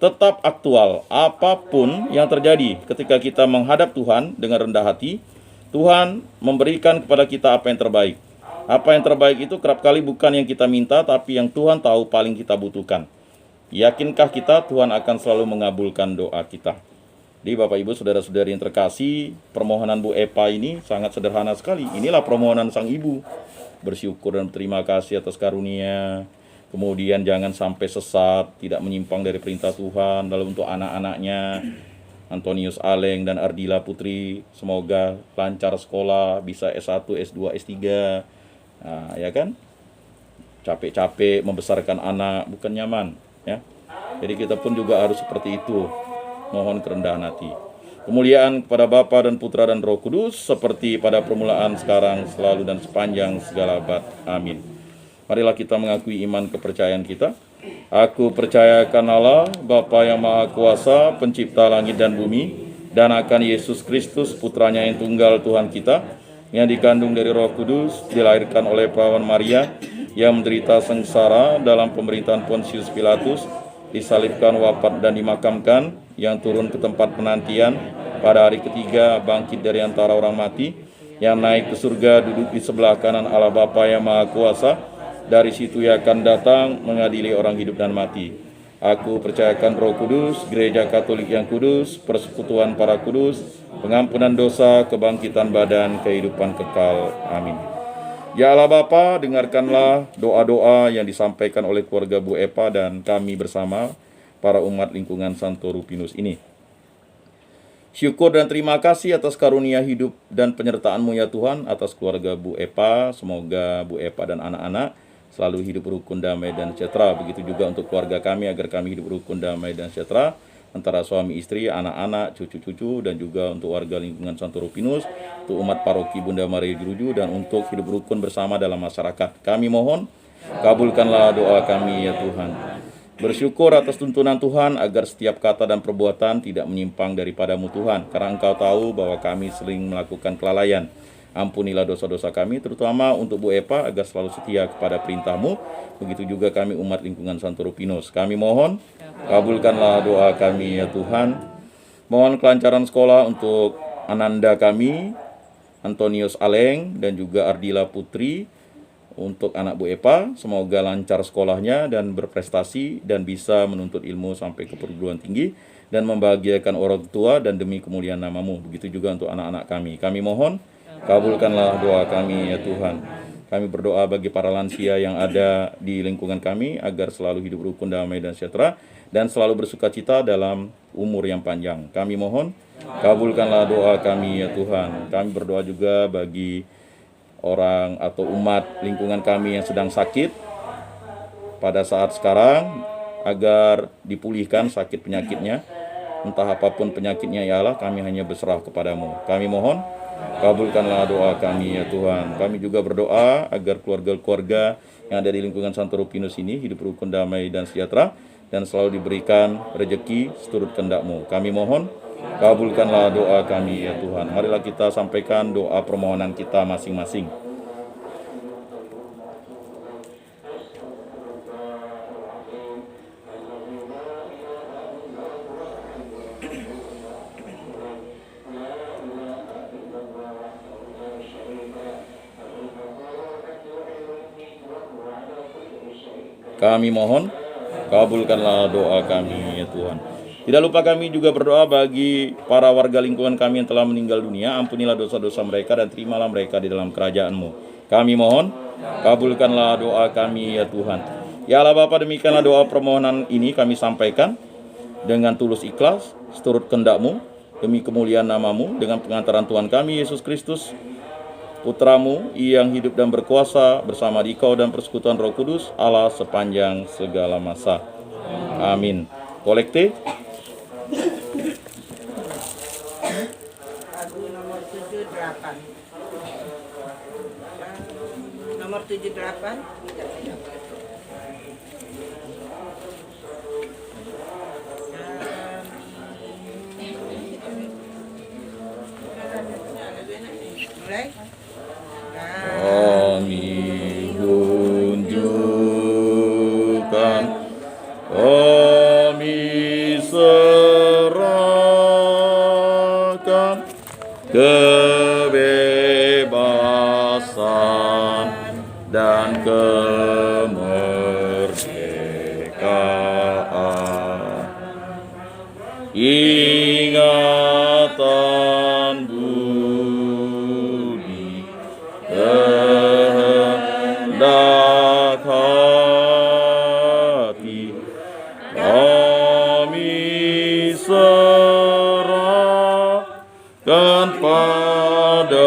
tetap aktual. Apapun yang terjadi ketika kita menghadap Tuhan dengan rendah hati, Tuhan memberikan kepada kita apa yang terbaik. Apa yang terbaik itu kerap kali bukan yang kita minta, tapi yang Tuhan tahu paling kita butuhkan. Yakinkah kita Tuhan akan selalu mengabulkan doa kita? Jadi Bapak Ibu saudara-saudari yang terkasih, permohonan Bu Epa ini sangat sederhana sekali. Inilah permohonan sang ibu. Bersyukur dan berterima kasih atas karunia. Kemudian jangan sampai sesat, tidak menyimpang dari perintah Tuhan. Lalu untuk anak-anaknya, Antonius Aleng dan Ardila Putri, semoga lancar sekolah, bisa S1, S2, S3. Nah, ya kan? Capek-capek membesarkan anak bukan nyaman, ya. Jadi kita pun juga harus seperti itu. Mohon kerendahan hati. Kemuliaan kepada Bapa dan Putra dan Roh Kudus seperti pada permulaan, sekarang, selalu dan sepanjang segala abad. Amin. Marilah kita mengakui iman kepercayaan kita. Aku percayakan Allah, Bapa yang Maha Kuasa, pencipta langit dan bumi, dan akan Yesus Kristus, Putranya yang tunggal Tuhan kita, yang dikandung dari Roh Kudus, dilahirkan oleh perawan Maria, yang menderita sengsara dalam pemerintahan Pontius Pilatus, disalibkan, wafat dan dimakamkan, yang turun ke tempat penantian, pada hari ketiga bangkit dari antara orang mati, yang naik ke surga, duduk di sebelah kanan Allah Bapa yang Maha Kuasa. Dari situ ia akan datang mengadili orang hidup dan mati. Aku percayakan Roh Kudus, Gereja Katolik yang kudus, persekutuan para kudus, pengampunan dosa, kebangkitan badan, kehidupan kekal. Amin. Ya Allah Bapa, dengarkanlah doa-doa yang disampaikan oleh keluarga Bu Epa dan kami bersama para umat lingkungan Santo Rupinus ini. Syukur dan terima kasih atas karunia hidup dan penyertaan-Mu ya Tuhan atas keluarga Bu Epa. Semoga Bu Epa dan anak-anak selalu hidup rukun, damai, dan sejahtera. Begitu juga untuk keluarga kami, agar kami hidup rukun, damai, dan sejahtera antara suami istri, anak-anak, cucu-cucu, dan juga untuk warga lingkungan Santo Rupinus, untuk umat paroki Bunda Maria Juruju, dan untuk hidup rukun bersama dalam masyarakat. Kami mohon, kabulkanlah doa kami ya Tuhan. Bersyukur atas tuntunan Tuhan agar setiap kata dan perbuatan tidak menyimpang daripada-Mu Tuhan, karena Engkau tahu bahwa kami sering melakukan kelalaian. Ampunilah dosa-dosa kami, terutama untuk Bu Epa, agar selalu setia kepada perintah-Mu. Begitu juga kami umat lingkungan Santo Rupinus. Kami mohon, kabulkanlah doa kami ya Tuhan. Mohon kelancaran sekolah untuk Ananda kami, Antonius Aleng, dan juga Ardila Putri. Untuk anak Bu Epa, semoga lancar sekolahnya dan berprestasi dan bisa menuntut ilmu sampai ke perguruan tinggi dan membahagiakan orang tua dan demi kemuliaan nama-Mu. Begitu juga untuk anak-anak kami. Kami mohon, kabulkanlah doa kami ya Tuhan. Kami berdoa bagi para lansia yang ada di lingkungan kami agar selalu hidup rukun, damai, dan sejahtera dan selalu bersukacita dalam umur yang panjang. Kami mohon, kabulkanlah doa kami ya Tuhan. Kami berdoa juga bagi orang atau umat lingkungan kami yang sedang sakit pada saat sekarang, agar dipulihkan sakit penyakitnya. Entah apapun penyakitnya ya Allah, kami hanya berserah kepada-Mu. Kami mohon, kabulkanlah doa kami ya Tuhan. Kami juga berdoa agar keluarga-keluarga yang ada di lingkungan Santo Rupinus ini hidup rukun, damai, dan sejahtera dan selalu diberikan rezeki seturut kehendak-Mu. Kami mohon, kabulkanlah doa kami ya Tuhan. Marilah kita sampaikan doa permohonan kita masing-masing. Kami mohon, kabulkanlah doa kami ya Tuhan. Tidak lupa kami juga berdoa bagi para warga lingkungan kami yang telah meninggal dunia. Ampunilah dosa-dosa mereka dan terimalah mereka di dalam kerajaan-Mu. Kami mohon, kabulkanlah doa kami ya Tuhan. Ya Allah Bapa, demikianlah doa permohonan ini kami sampaikan dengan tulus ikhlas, seturut kehendak-Mu, demi kemuliaan nama-Mu, dengan pengantaran Tuhan kami Yesus Kristus, Putra-Mu yang hidup dan berkuasa bersama Dikau dan persekutuan Roh Kudus, Allah sepanjang segala masa. Amin. Kolektif. Lagu nomor 78. Nomor 78. Mulai. Kami tunjukkan, kami serahkan kebebasan dan kemerdekaan. Ingatan budi kehendak hati, kami serahkan padamu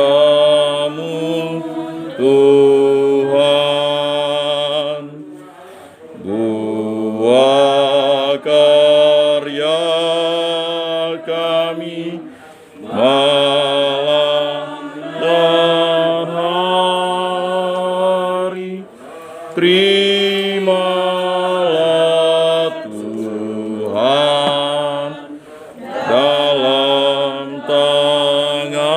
Tuhan. Buat karya kami malam dan hari, terimalah Tuhan dalam tangan-Mu.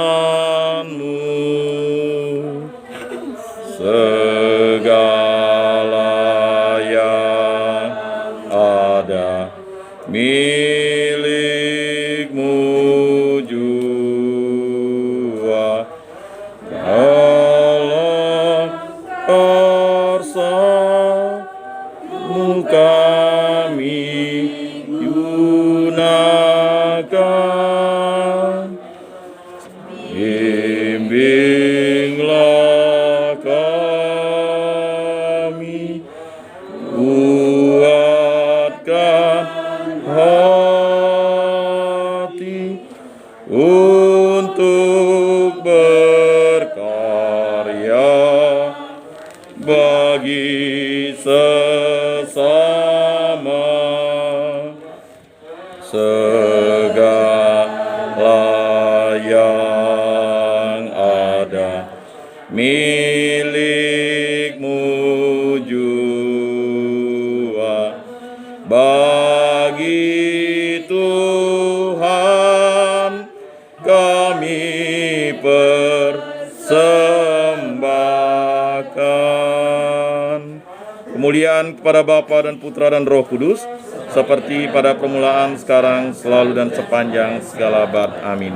Bimbinglah kami, kuatkan hati untuk berkarya bagi sesama. Segala yang ada milik-Mu jua, bagi Tuhan kami persembahkan. Kemuliaan kepada Bapa dan Putra dan Roh Kudus, seperti pada permulaan, sekarang, selalu, dan sepanjang segala abad. Amin.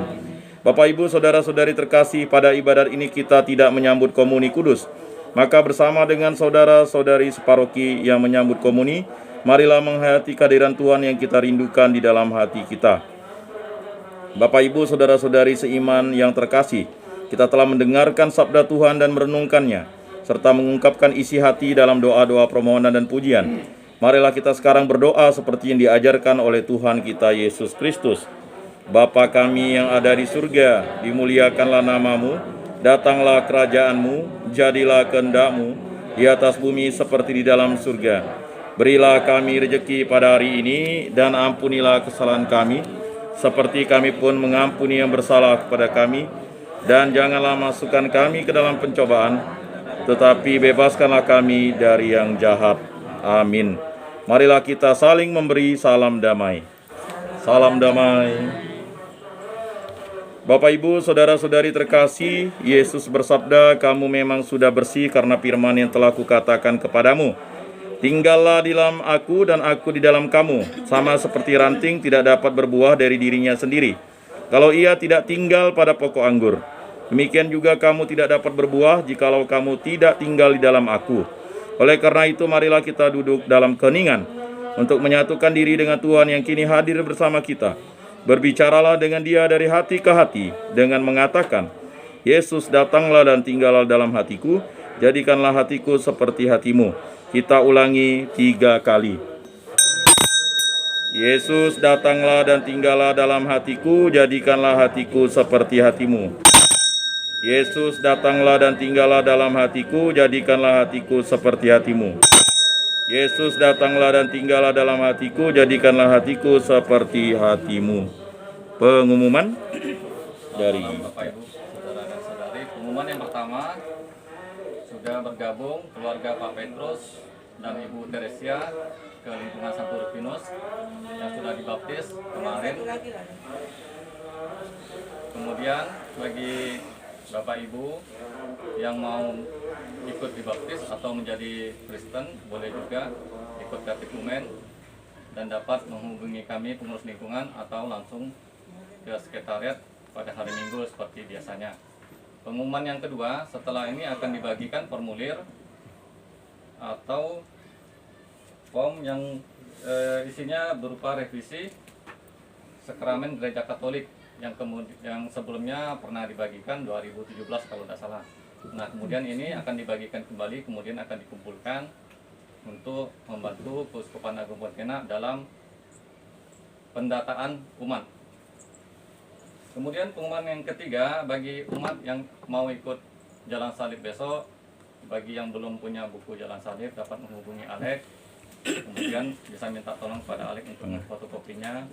Bapak, Ibu, Saudara-saudari terkasih, pada ibadat ini kita tidak menyambut komuni kudus. Maka bersama dengan saudara-saudari separoki yang menyambut komuni, marilah menghayati kehadiran Tuhan yang kita rindukan di dalam hati kita. Bapak, Ibu, Saudara-saudari seiman yang terkasih, kita telah mendengarkan sabda Tuhan dan merenungkannya, serta mengungkapkan isi hati dalam doa-doa permohonan dan pujian. Marilah kita sekarang berdoa seperti yang diajarkan oleh Tuhan kita Yesus Kristus. Bapa kami yang ada di surga, dimuliakanlah nama-Mu, datanglah kerajaan-Mu, jadilah kehendak-Mu di atas bumi seperti di dalam surga. Berilah kami rejeki pada hari ini, dan ampunilah kesalahan kami, seperti kami pun mengampuni yang bersalah kepada kami. Dan janganlah masukkan kami ke dalam pencobaan, tetapi bebaskanlah kami dari yang jahat. Amin. Marilah kita saling memberi salam damai. Salam damai. Bapak, Ibu, Saudara-saudari terkasih, Yesus bersabda, "Kamu memang sudah bersih karena firman yang telah kukatakan kepadamu. Tinggallah di dalam aku dan aku di dalam kamu. Sama seperti ranting tidak dapat berbuah dari dirinya sendiri, kalau ia tidak tinggal pada pokok anggur. Demikian juga kamu tidak dapat berbuah jikalau kamu tidak tinggal di dalam aku. Oleh karena itu, marilah kita duduk dalam keheningan untuk menyatukan diri dengan Tuhan yang kini hadir bersama kita. Berbicaralah dengan Dia dari hati ke hati dengan mengatakan, 'Yesus, datanglah dan tinggallah dalam hatiku, jadikanlah hatiku seperti hati-Mu.' Kita ulangi 3 kali. Yesus, datanglah dan tinggallah dalam hatiku, jadikanlah hatiku seperti hati-Mu. Yesus, datanglah dan tinggallah dalam hatiku, jadikanlah hatiku seperti hati-Mu. Yesus, datanglah dan tinggallah dalam hatiku, jadikanlah hatiku seperti hati-Mu. Pengumuman dari Bapak, Ibu, Saudara dan Saudari. Pengumuman yang pertama, sudah bergabung keluarga Pak Petrus dan Ibu Teresia ke lingkungan Santo Rufus yang sudah dibaptis kemarin. Kemudian bagi Bapak Ibu yang mau ikut dibaptis atau menjadi Kristen, boleh juga ikut katekumen dan dapat menghubungi kami pengurus lingkungan atau langsung ke sekretariat pada hari Minggu seperti biasanya. Pengumuman yang kedua, setelah ini akan dibagikan formulir atau form yang isinya berupa revisi sakramen Gereja Katolik yang sebelumnya pernah dibagikan 2017 kalau tidak salah. Nah, kemudian ini akan dibagikan kembali, kemudian akan dikumpulkan untuk membantu Keuskupan Agung Pontianak dalam pendataan umat. Kemudian pengumuman yang ketiga, bagi umat yang mau ikut Jalan Salib besok, bagi yang belum punya buku Jalan Salib dapat menghubungi Alek. Kemudian bisa minta tolong pada Alek untuk fotokopinya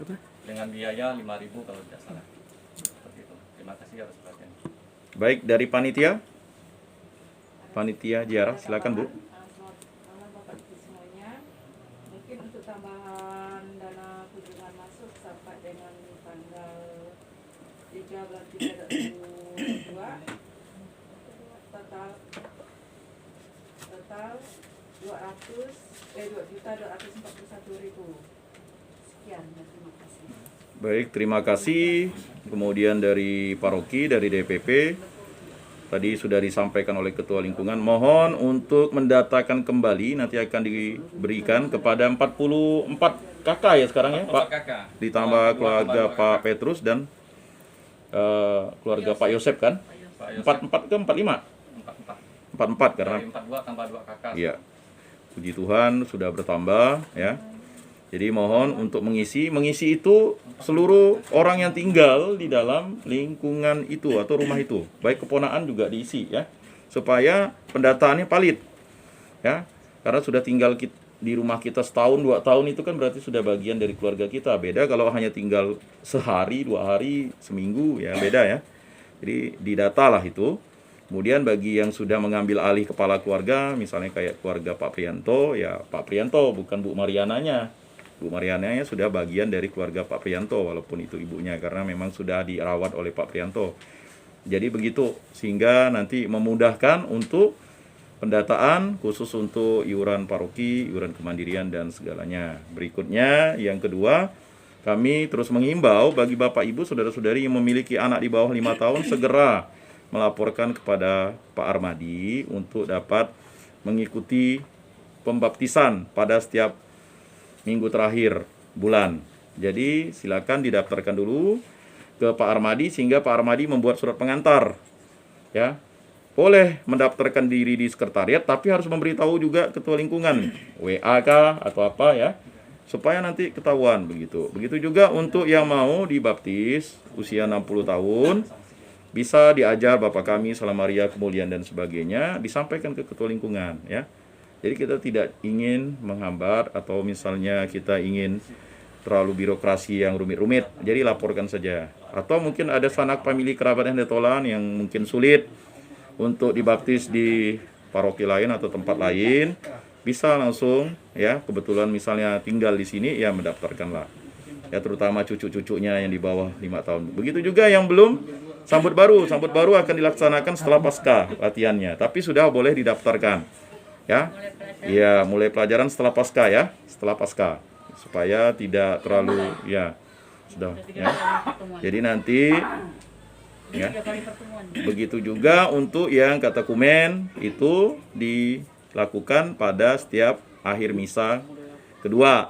dengan biaya 5.000 kalau tidak salah. Seperti itu. Terima kasih atas perhatian. baik dari panitia ziarah, silakan Bu. Selamat Bapak Ibu semuanya. Mungkin untuk tambahan dana kunjungan masuk sampai dengan tanggal 3 bulan 3 2022 total 2.241.000. Sekian dan terima kasih. Baik, terima kasih. Kemudian dari paroki, dari DPP, tadi sudah disampaikan oleh Ketua Lingkungan, mohon untuk mendatakan kembali, nanti akan diberikan kepada 44 kakak ya sekarang ya, 4 Pak. kakak. Ditambah Dua keluarga tambah dua Pak kakak. Petrus dan keluarga Pak Yosep kan? Pak Yosef, 4 ke 45? 4 karena dari 42 tambah 2 kakak. iya. Puji Tuhan sudah bertambah ya. Jadi mohon untuk mengisi itu seluruh orang yang tinggal di dalam lingkungan itu atau rumah itu. Baik keponakan juga diisi ya. Supaya pendataannya valid. Ya. Karena sudah tinggal di rumah kita setahun, 2 tahun itu kan berarti sudah bagian dari keluarga kita. Beda kalau hanya tinggal sehari, 2 hari, seminggu ya beda ya. Jadi didatalah itu. Kemudian bagi yang sudah mengambil alih kepala keluarga, misalnya kayak keluarga Pak Prianto, ya Pak Prianto bukan Bu Mariananya. Bu Mariananya sudah bagian dari keluarga Pak Prianto walaupun itu ibunya karena memang sudah dirawat oleh Pak Prianto. Jadi begitu sehingga nanti memudahkan untuk pendataan khusus untuk iuran paroki, iuran kemandirian dan segalanya. Berikutnya yang kedua, kami terus mengimbau bagi Bapak Ibu saudara-saudari yang memiliki anak di bawah 5 tahun segera melaporkan kepada Pak Armadi untuk dapat mengikuti pembaptisan pada setiap minggu terakhir bulan. Jadi silakan didaftarkan dulu ke Pak Armadi sehingga Pak Armadi membuat surat pengantar. Ya. Boleh mendaftarkan diri di sekretariat tapi harus memberitahu juga ketua lingkungan, WA kah atau apa ya. Supaya nanti ketahuan begitu. Begitu juga untuk yang mau dibaptis usia 60 tahun bisa diajar Bapak kami Salam Maria kemuliaan dan sebagainya disampaikan ke ketua lingkungan ya. Jadi kita tidak ingin menghambat atau misalnya kita ingin terlalu birokrasi yang rumit-rumit. Jadi laporkan saja. Atau mungkin ada sanak famili kerabat yang detolan yang mungkin sulit untuk dibaptis di paroki lain atau tempat lain, bisa langsung ya kebetulan misalnya tinggal di sini ya mendaftarkanlah. Ya terutama cucu-cucunya yang di bawah 5 tahun. Begitu juga yang belum Sambut baru akan dilaksanakan setelah pasca latihannya, tapi sudah boleh didaftarkan. Ya. Iya, mulai pelajaran setelah pasca ya, setelah pasca. Supaya tidak terlalu ya sudah ya. Jadi nanti ya. Begitu juga untuk yang katekumen itu dilakukan pada setiap akhir misa kedua.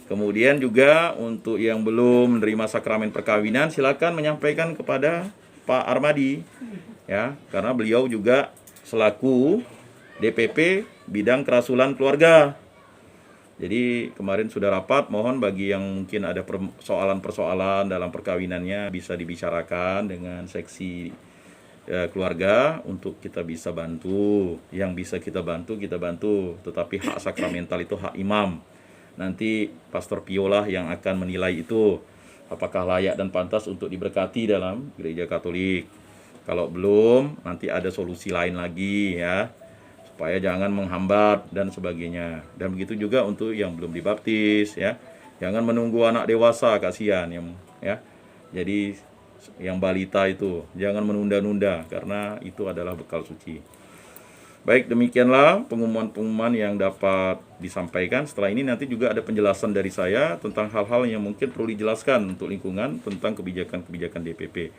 Kemudian juga untuk yang belum menerima sakramen perkawinan silakan menyampaikan kepada Pak Armadi ya, karena beliau juga selaku DPP bidang kerasulan keluarga. Jadi kemarin sudah rapat, mohon bagi yang mungkin ada persoalan-persoalan dalam perkawinannya bisa dibicarakan dengan seksi keluarga untuk kita bisa bantu. Yang bisa kita bantu, tetapi hak sakramental itu hak imam. Nanti Pastor Pio lah yang akan menilai itu apakah layak dan pantas untuk diberkati dalam gereja Katolik. Kalau belum, nanti ada solusi lain lagi ya, supaya jangan menghambat dan sebagainya. Dan begitu juga untuk yang belum dibaptis ya, jangan menunggu anak dewasa, kasihan ya. Jadi yang balita itu jangan menunda-nunda karena itu adalah bekal suci. Baik, demikianlah pengumuman-pengumuman yang dapat disampaikan. Setelah ini nanti juga ada penjelasan dari saya tentang hal-hal yang mungkin perlu dijelaskan untuk lingkungan tentang kebijakan-kebijakan DPP.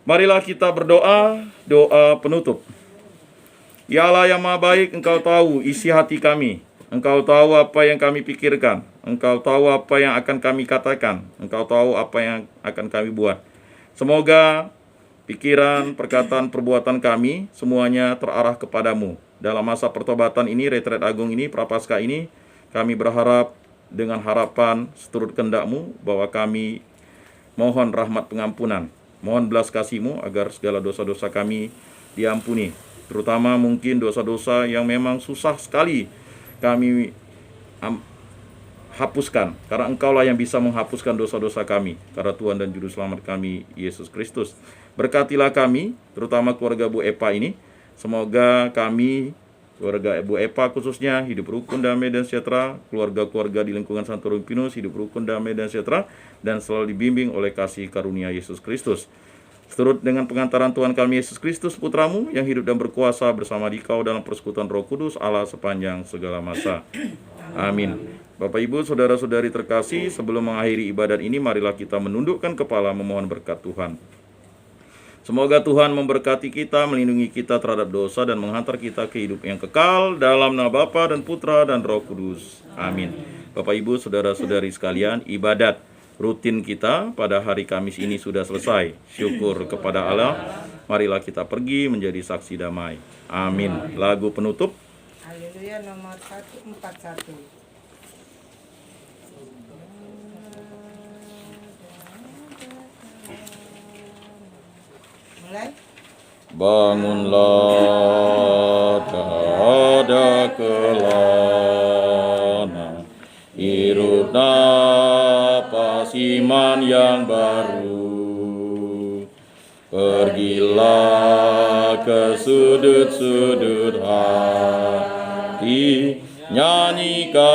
Marilah kita berdoa, doa penutup. Ya Allah yang Maha Baik, Engkau tahu isi hati kami. Engkau tahu apa yang kami pikirkan. Engkau tahu apa yang akan kami katakan. Engkau tahu apa yang akan kami buat. Semoga pikiran, perkataan, perbuatan kami semuanya terarah kepadamu. Dalam masa pertobatan ini, retret agung ini, prapaskah ini, kami berharap dengan harapan seturut kehendak-Mu bahwa kami mohon rahmat pengampunan, mohon belas kasih-Mu agar segala dosa-dosa kami diampuni. Terutama mungkin dosa-dosa yang memang susah sekali kami hapuskan, karena Engkaulah yang bisa menghapuskan dosa-dosa kami, karena Tuhan dan Juru Selamat kami, Yesus Kristus. Berkatilah kami, terutama keluarga Bu Epa ini. Semoga kami, keluarga Bu Epa khususnya, hidup rukun, damai, dan sejahtera. Keluarga-keluarga di lingkungan Santo Rumpinus, hidup rukun, damai, dan sejahtera. Dan selalu dibimbing oleh kasih karunia Yesus Kristus. Seturut dengan pengantaran Tuhan kami Yesus Kristus, Putramu, yang hidup dan berkuasa bersama Dikau dalam persekutuan Roh Kudus, Allah sepanjang segala masa. Amin. Bapak, Ibu, saudara-saudari terkasih, sebelum mengakhiri ibadat ini, marilah kita menundukkan kepala memohon berkat Tuhan. Semoga Tuhan memberkati kita, melindungi kita terhadap dosa, dan menghantar kita ke hidup yang kekal dalam nama Bapa dan Putra dan Roh Kudus. Amin. Bapak Ibu, saudara-saudari sekalian, ibadat rutin kita pada hari Kamis ini sudah selesai. Syukur kepada Allah. Marilah kita pergi menjadi saksi damai. Amin. Lagu penutup. Haleluya nomor 141. Mulai. Bangunlah dada kelana, hirup napas iman yang baru. Pergilah ke sudut-sudut hati, nyanyikanlah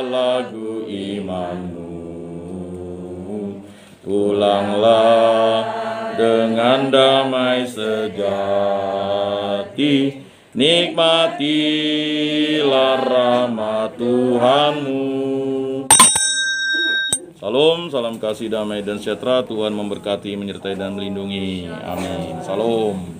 lagu imanmu. Pulanglah dengan damai sejati, nikmatilah rahmat Tuhanmu. Salam, salam kasih damai dan sejahtera. Tuhan memberkati, menyertai dan melindungi. Amin. Salam.